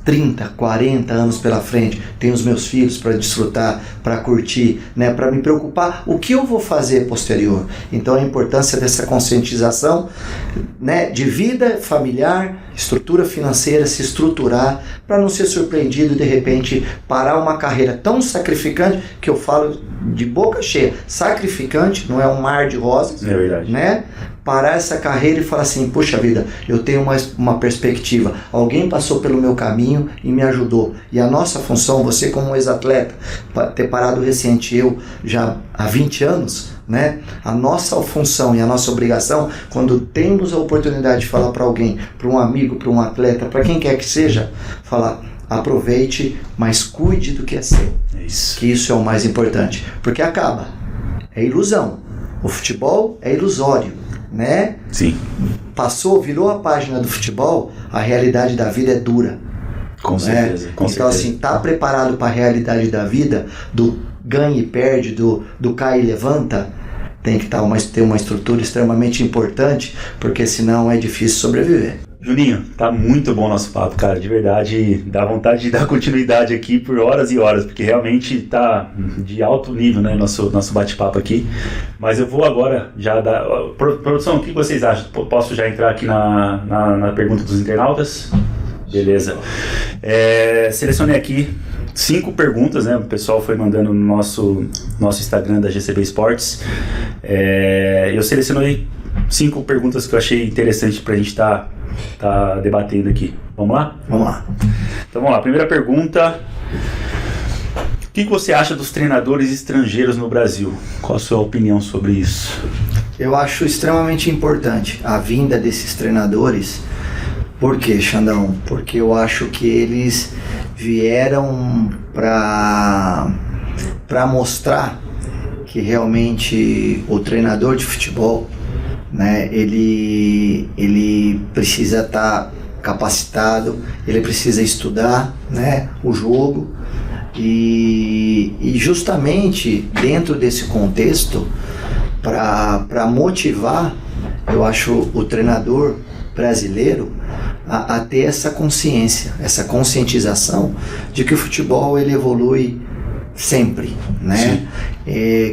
30, 40 anos pela frente, tenho os meus filhos para desfrutar, para curtir, né, para me preocupar o que eu vou fazer posterior. Então a importância dessa conscientização, né, de vida familiar, estrutura financeira, se estruturar para não ser surpreendido de repente parar uma carreira tão sacrificante, que eu falo de boca cheia, sacrificante, não é um mar de rosas, é verdade, né? Parar essa carreira e falar assim, puxa vida, eu tenho uma perspectiva, alguém passou pelo meu caminho e me ajudou. E a nossa função, você como ex-atleta, ter parado recente, eu já há 20 anos, né? A nossa função e a nossa obrigação, quando temos a oportunidade de falar para alguém, para um amigo, para um atleta, para quem quer que seja, falar, aproveite, mas cuide do que é seu. Isso. Que isso é o mais importante, porque acaba, é ilusão. O futebol é ilusório, né? Sim. Passou, virou a página do futebol, a realidade da vida é dura. Com certeza. Com então, certeza. assim, tá preparado para a realidade da vida, do ganha e perde, do cai e levanta, tem que ter uma estrutura extremamente importante, porque senão é difícil sobreviver. Juninho, tá muito bom o nosso papo, cara, de verdade, dá vontade de dar continuidade aqui por horas e horas, porque realmente tá de alto nível, né, nosso bate-papo aqui, mas eu vou agora já dar... Produção, o que vocês acham? Posso já entrar aqui na pergunta dos internautas? Beleza. Selecionei aqui 5 perguntas, né, o pessoal foi mandando no nosso Instagram da GCB Esportes, eu selecionei 5 perguntas que eu achei interessante pra gente tá debatendo aqui. Vamos lá? Vamos lá. Então vamos lá. Primeira pergunta. O que você acha dos treinadores estrangeiros no Brasil? Qual a sua opinião sobre isso? Eu acho extremamente importante a vinda desses treinadores. Por quê, Xandão? Porque eu acho que eles vieram para mostrar que realmente o treinador de futebol, né, ele precisa estar capacitado, ele precisa estudar, né, o jogo e justamente dentro desse contexto, para motivar, eu acho, o treinador brasileiro a ter essa consciência, essa conscientização de que o futebol ele evolui sempre, né?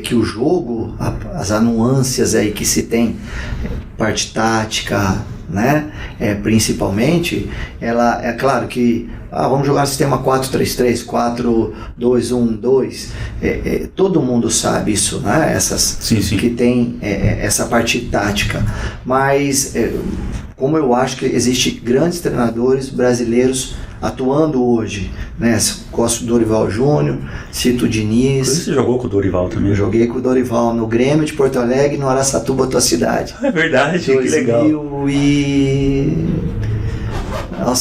Que o jogo, as nuances aí que se tem, parte tática, né? Principalmente, ela é claro que vamos jogar no sistema 4-3-3, 4-2-1-2, todo mundo sabe isso, né? Essas sim. Que tem essa parte tática, mas como eu acho que existem grandes treinadores brasileiros atuando hoje, né? Gosto do Dorival Júnior, cito o Diniz. Você jogou com o Dorival também? Eu joguei com o Dorival no Grêmio de Porto Alegre, no Araçatuba, tua cidade. É verdade, que legal.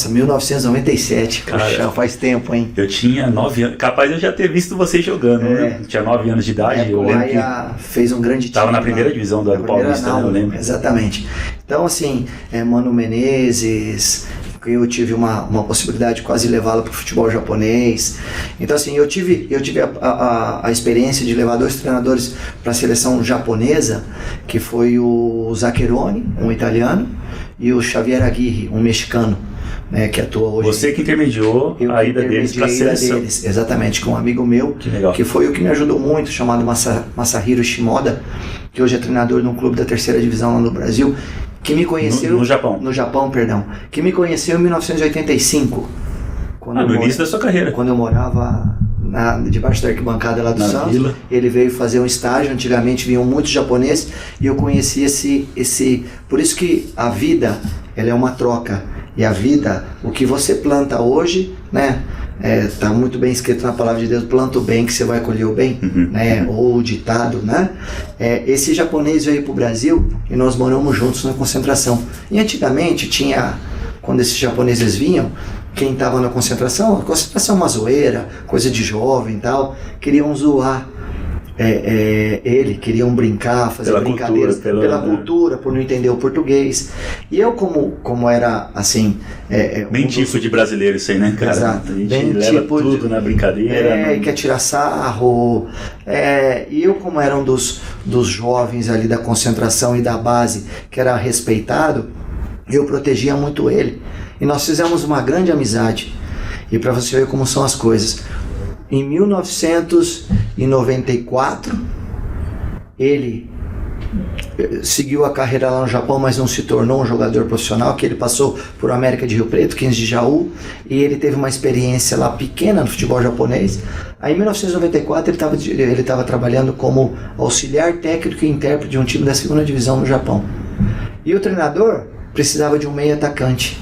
1997, cara, faz tempo, hein? Eu tinha 9 anos, capaz de eu já ter visto você jogando, né? Tinha 9 anos de idade, eu lembro que fez um grande time. Estava na primeira divisão do Paulista, né? Eu lembro. Exatamente. Então, assim, Mano Menezes, eu tive uma possibilidade de quase levá-lo para o futebol japonês. Então, assim, eu tive a experiência de levar 2 treinadores para a seleção japonesa, que foi o Zaccheroni, um italiano, e o Xavier Aguirre, um mexicano, né, que atua hoje. Você que intermediou a ida deles para a seleção. Exatamente, com um amigo meu, que foi o que me ajudou muito, chamado Masahiro Shimoda, que hoje é treinador de um clube da 3ª divisão lá no Brasil, que me conheceu... No Japão. No Japão, perdão. Que me conheceu em 1985. No início da sua carreira. Quando eu morava debaixo da arquibancada lá do Na Santos. Vila. Ele veio fazer um estágio, antigamente vinham muitos japoneses, e eu conheci esse... Por isso que a vida, ela é uma troca. E a vida, o que você planta hoje, né? Tá muito bem escrito na palavra de Deus, planta o bem que você vai colher o bem, né? Ou o ditado, né? Esse japonês veio pro Brasil e nós moramos juntos na concentração. E antigamente tinha, quando esses japoneses vinham, quem estava na concentração, a concentração é uma zoeira, coisa de jovem e tal, queriam zoar ele, queriam brincar, fazer Pela brincadeiras cultura, pela cultura, por não entender o português. E eu, como era assim... bem tipo de brasileiro isso aí, né, cara? Exato. A gente Bem leva tipo tudo na brincadeira. E quer tirar sarro. E eu, como era um dos jovens ali da concentração e da base, que era respeitado, eu protegia muito ele. E nós fizemos uma grande amizade. E para você ver como são as coisas. Em 1994, ele seguiu a carreira lá no Japão, mas não se tornou um jogador profissional, que ele passou por América de Rio Preto, 15 de Jaú, e ele teve uma experiência lá pequena no futebol japonês. Aí em 1994 ele estava trabalhando como auxiliar técnico e intérprete de um time da 2ª divisão no Japão. E o treinador precisava de um meio atacante.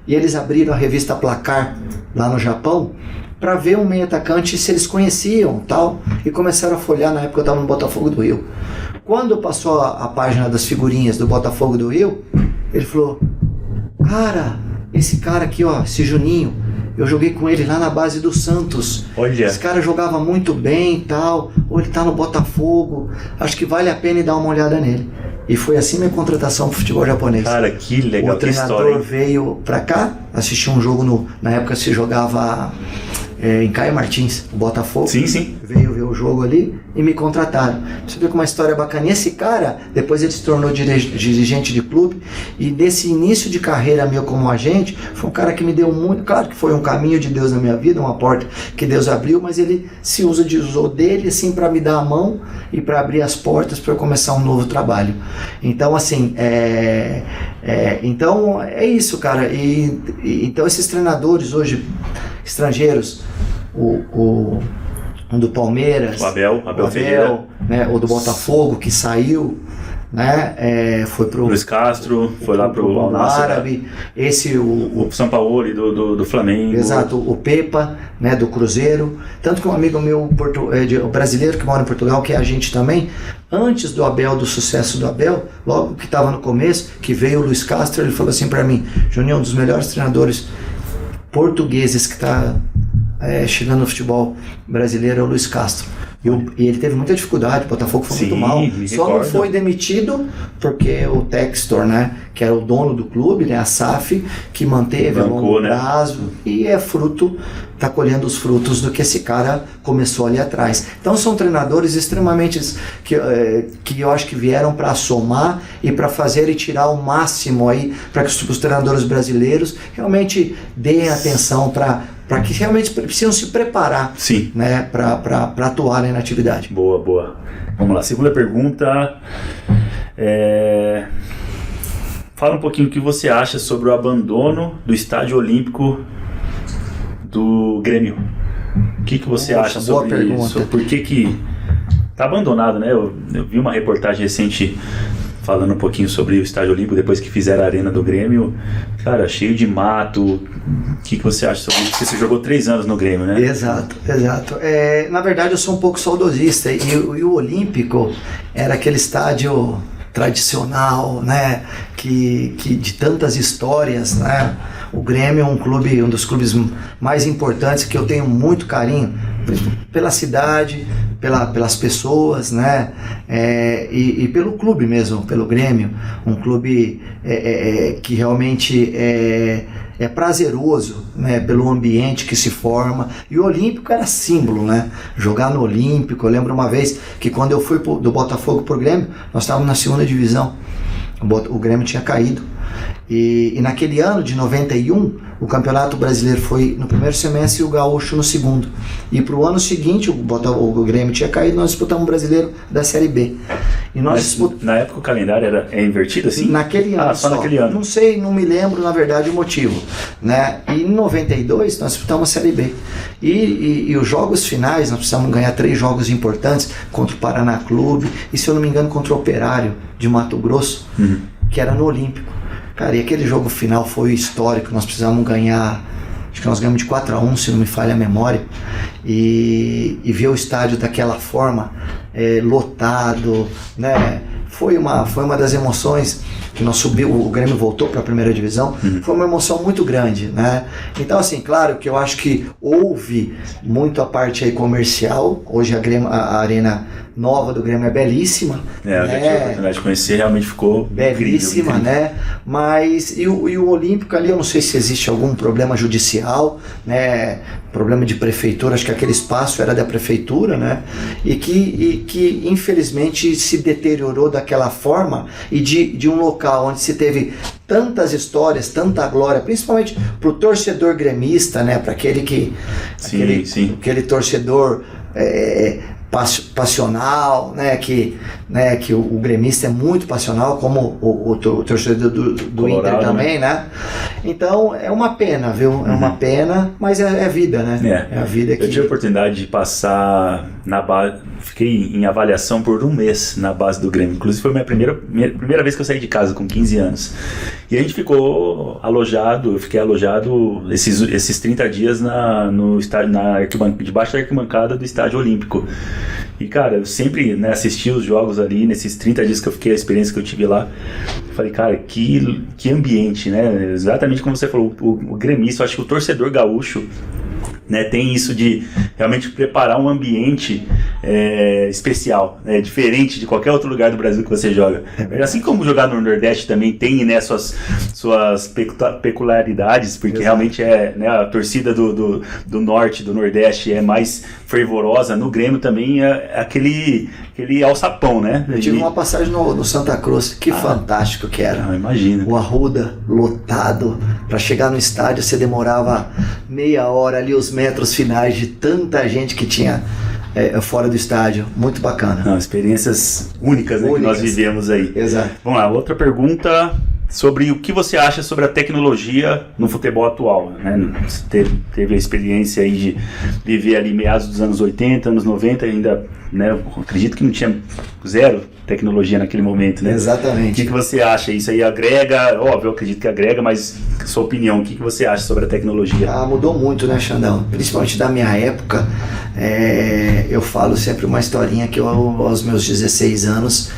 E eles abriram a revista Placar lá no Japão para ver um meio atacante, se eles conheciam tal, e começaram a folhear. Na época eu estava no Botafogo do Rio. Quando passou a página das figurinhas do Botafogo do Rio, ele falou: cara, esse cara aqui, ó, esse Juninho, eu joguei com ele lá na base do Santos. Olha. Esse cara jogava muito bem e tal, ou ele tá no Botafogo, acho que vale a pena ir dar uma olhada nele. E foi assim minha contratação pro futebol japonês. Cara, que legal, o que treinador história. veio pra cá, assistiu um jogo na época se jogava em Caio Martins, o Botafogo. Sim. Veio ver o jogo ali e me contrataram. Você vê que uma história bacana. E esse cara, depois ele se tornou dirigente de clube, e nesse início de carreira meu como agente, foi um cara que me deu muito. Claro que foi um caminho de Deus na minha vida, uma porta que Deus abriu, mas ele usou dele assim para me dar a mão e para abrir as portas para eu começar um novo trabalho. Então assim, então é isso, cara. Então esses treinadores hoje estrangeiros, o do Palmeiras, O Abel Ferreira, né, o do Botafogo que saiu, né, foi pro Luiz Castro, foi lá pro Al Árabe, o São Paulo do Flamengo. Exato, o Pepa, né, do Cruzeiro. Tanto que um amigo meu brasileiro que mora em Portugal, que é agente também, antes do Abel, do sucesso do Abel, logo que estava no começo, que veio o Luiz Castro, ele falou assim para mim: Juninho, um dos melhores treinadores portugueses que está chegando no futebol brasileiro é o Luiz Castro. E ele teve muita dificuldade, o Botafogo foi muito mal. Só não foi demitido porque o Textor, né, que era o dono do clube, né, a SAF, que manteve a longo prazo, e tá colhendo os frutos do que esse cara começou ali atrás. Então são treinadores extremamente que eu acho que vieram para somar e para fazer e tirar o máximo aí, para que os treinadores brasileiros realmente deem atenção para que realmente precisam se preparar, né, para atuarem na atividade. Boa. Vamos lá, segunda pergunta. Fala um pouquinho o que você acha sobre o abandono do Estádio Olímpico do Grêmio. O que você acha sobre isso? Por que tá abandonado, né? Eu vi uma reportagem recente falando um pouquinho sobre o Estádio Olímpico, depois que fizeram a arena do Grêmio. Cara, cheio de mato. O que você acha sobre isso? Você jogou 3 anos no Grêmio, né? Exato. Na verdade, eu sou um pouco saudosista. E o Olímpico era aquele estádio tradicional, né? Que de tantas histórias, né? O Grêmio é um dos clubes mais importantes, que eu tenho muito carinho pela cidade, pelas pessoas, né? E pelo clube mesmo, pelo Grêmio. Um clube que realmente é prazeroso, né? Pelo ambiente que se forma. E o Olímpico era símbolo, né? Jogar no Olímpico. Eu lembro uma vez que quando eu fui do Botafogo pro Grêmio, nós estávamos na 2ª divisão. O Grêmio tinha caído. E naquele ano de 91, o Campeonato Brasileiro foi no primeiro semestre e o Gaúcho no segundo. E para o ano seguinte, o Grêmio tinha caído, nós disputamos o Brasileiro da Série B. E nós Na época o calendário é invertido assim? Naquele ano só naquele ano. Não sei, não me lembro na verdade o motivo, né? E em 92 nós disputamos a Série B. E os jogos finais, nós precisamos ganhar 3 jogos importantes contra o Paraná Clube e, se eu não me engano, contra o Operário de Mato Grosso, que era no Olímpico. Cara, e aquele jogo final foi histórico, nós precisamos ganhar, acho que nós ganhamos de 4-1, se não me falha a memória, e ver o estádio daquela forma, lotado, né? Foi uma das emoções que nós subimos, o Grêmio voltou para a primeira divisão, foi uma emoção muito grande, né? Então, assim, claro que eu acho que houve muito a parte aí comercial. Hoje a arena nova do Grêmio é belíssima. Eu já tive a oportunidade de conhecer, realmente ficou belíssima, incrível. Né? Mas e o Olímpico ali, eu não sei se existe algum problema judicial, né? Problema de prefeitura, acho que aquele espaço era da prefeitura, né? E que infelizmente se deteriorou daquela forma, e de um local onde se teve tantas histórias, tanta glória, principalmente para o torcedor gremista, né? Para aquele que aquele torcedor passional, né? Que o gremista é muito passional, como o torcedor do Inter também, né? Então é uma pena, viu? É uma pena, mas é vida, né? É a vida que... Eu tive a oportunidade de passar na base, fiquei em avaliação por 1 mês na base do Grêmio. Inclusive foi minha primeira vez que eu saí de casa, com 15 anos. E a gente ficou alojado, eu fiquei alojado esses 30 dias no estádio, debaixo da arquibancada do Estádio Olímpico. E, cara, eu sempre, né, assisti os jogos ali, nesses 30 dias que eu fiquei, a experiência que eu tive lá. Eu falei, cara, que ambiente, né? Exatamente como você falou, o gremista, eu acho que o torcedor gaúcho, né, tem isso de realmente preparar um ambiente especial, né, diferente de qualquer outro lugar do Brasil que você joga. Assim como jogar no Nordeste também tem, né, suas peculiaridades, porque realmente né, a torcida do Norte, do Nordeste é mais fervorosa. No Grêmio também é aquele alçapão, né? Eu tive uma passagem no Santa Cruz, que fantástico que era. Imagina. O Arruda lotado, para chegar no estádio você demorava meia hora ali, os metros finais de tanta gente que tinha fora do estádio. Muito bacana. Experiências únicas, né, que nós vivemos aí. Exato. Vamos lá, outra pergunta sobre o que você acha sobre a tecnologia no futebol atual, né? Você teve a experiência aí de viver ali meados dos anos 80, anos 90, ainda, né, eu acredito que não tinha zero tecnologia naquele momento, né? Exatamente. O que você acha? Isso aí agrega? Óbvio, eu acredito que agrega, mas sua opinião, o que você acha sobre a tecnologia? Mudou muito, né, Xandão? Principalmente da minha época. Eu falo sempre uma historinha que aos meus 16 anos,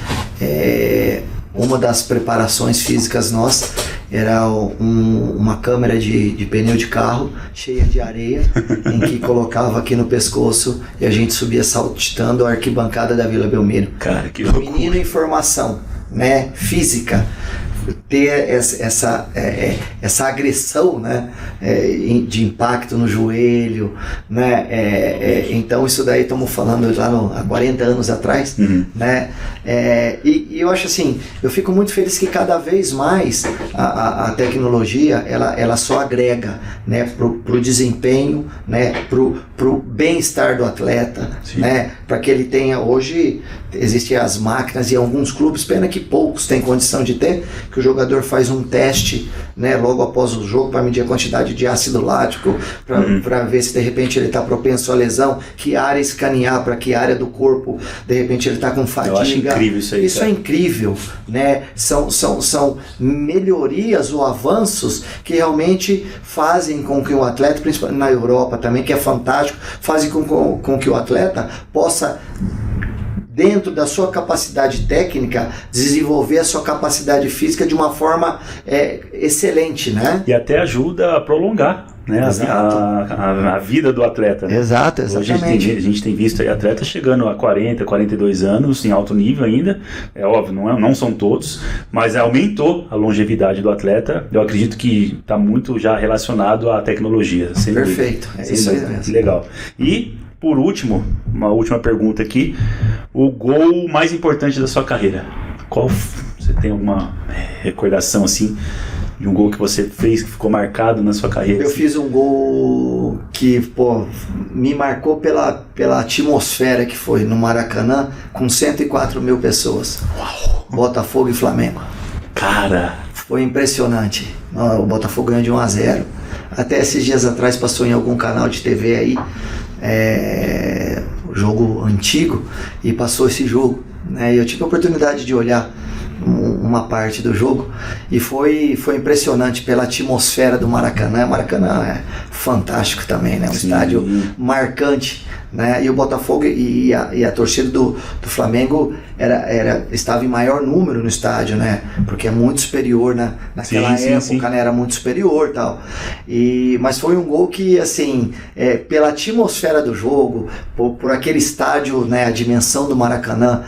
uma das preparações físicas nossas era uma câmera de pneu de carro cheia de areia, em que colocava aqui no pescoço e a gente subia saltitando a arquibancada da Vila Belmiro. Cara, que loucura. Menino em formação, né, física, ter essa agressão, né, de impacto no joelho, né, então isso daí estamos falando já há 40 anos atrás, né, e eu acho assim, eu fico muito feliz que cada vez mais a tecnologia ela só agrega, né, pro desempenho, né, pro bem-estar do atleta, né, para que ele tenha. Hoje existem as máquinas e alguns clubes, pena que poucos têm condição de ter, que o jogador faz um teste, né, logo após o jogo para medir a quantidade de ácido lático, para ver se de repente ele está propenso à lesão, que área escanear, para que área do corpo de repente ele está com fadiga. Eu acho incrível isso aí. Isso é incrível, né? São melhorias ou avanços que realmente fazem com que o atleta, principalmente na Europa também, que é fantástico, fazem com que o atleta possa, dentro da sua capacidade técnica, desenvolver a sua capacidade física de uma forma excelente, né? E até ajuda a prolongar, né, a vida do atleta, né? Exato, exatamente. Hoje a gente tem visto aí atletas chegando a 40, 42 anos, em alto nível ainda. É óbvio, não são todos, mas aumentou a longevidade do atleta. Eu acredito que está muito já relacionado à tecnologia. Perfeito, isso aí mesmo. Que legal. E, por último, uma última pergunta aqui. O gol mais importante da sua carreira? Qual Você tem alguma recordação assim de um gol que você fez que ficou marcado na sua carreira? Eu fiz um gol que, pô, me marcou pela atmosfera que foi no Maracanã, com 104 mil pessoas. Uau. Botafogo e Flamengo. Cara, foi impressionante. O Botafogo ganhou de 1-0. Até esses dias atrás passou em algum canal de TV aí, o jogo antigo, e passou esse jogo, né? E eu tive a oportunidade de olhar uma parte do jogo e foi impressionante pela atmosfera do Maracanã. O Maracanã é fantástico também, né? Um Sim. Estádio marcante, né? E o Botafogo e a torcida do Flamengo estava em maior número no estádio, né? Porque é muito superior, né? Naquela época, né? Era muito superior e tal. Mas foi um gol que, assim, pela atmosfera do jogo, por aquele estádio, né? A dimensão do Maracanã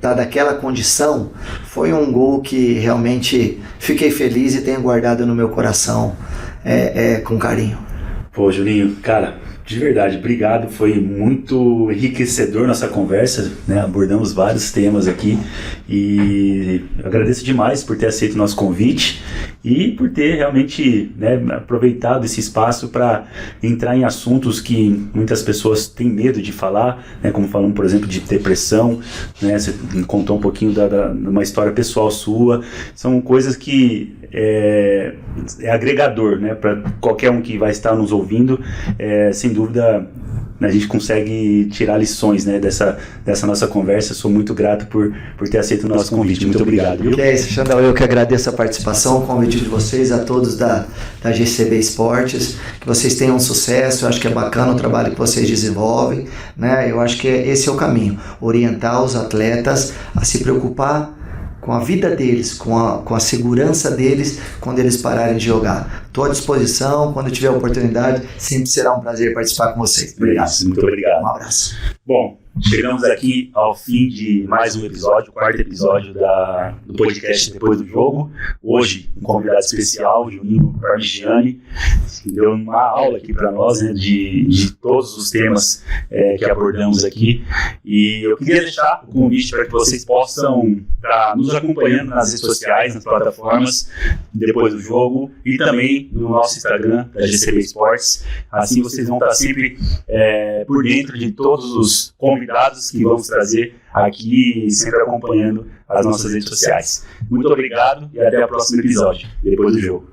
tá daquela condição, foi um gol que realmente fiquei feliz e tenho guardado no meu coração com carinho. Pô, Julinho, cara, de verdade, obrigado, foi muito enriquecedor nossa conversa, né? Abordamos vários temas aqui e agradeço demais por ter aceito o nosso convite e por ter realmente, né, aproveitado esse espaço para entrar em assuntos que muitas pessoas têm medo de falar, né? Como falando, por exemplo, de depressão, né? Você contou um pouquinho de uma história pessoal sua, são coisas que é agregador, né? Para qualquer um que vai estar nos ouvindo, sem dúvida a gente consegue tirar lições, né, dessa nossa conversa. Sou muito grato por ter aceito o nosso convite. Muito obrigado. Que é isso, Xandão. Eu que agradeço a participação, o convite de vocês, a todos da GCB Esportes. Que vocês tenham sucesso. Eu acho que é bacana o trabalho que vocês desenvolvem, né? Eu acho que esse é o caminho. Orientar os atletas a se preocupar com a vida deles, com a segurança deles quando eles pararem de jogar. Estou à disposição, quando tiver a oportunidade, sempre será um prazer participar com vocês. Obrigado. Muito obrigado. Um abraço. Bom, chegamos aqui ao fim de mais um episódio, o quarto episódio do podcast Depois do Jogo. Hoje, um convidado especial, Juninho Parmigiani, que deu uma aula aqui para nós, né, de todos os temas que abordamos aqui. E eu queria deixar o convite para que vocês possam estar nos acompanhando nas redes sociais, nas plataformas Depois do Jogo e também no nosso Instagram da GCB Esportes. Assim vocês vão estar sempre por dentro de todos os convidados que vamos trazer aqui, sempre acompanhando as nossas redes sociais. Muito obrigado e até o próximo episódio, Depois do Jogo.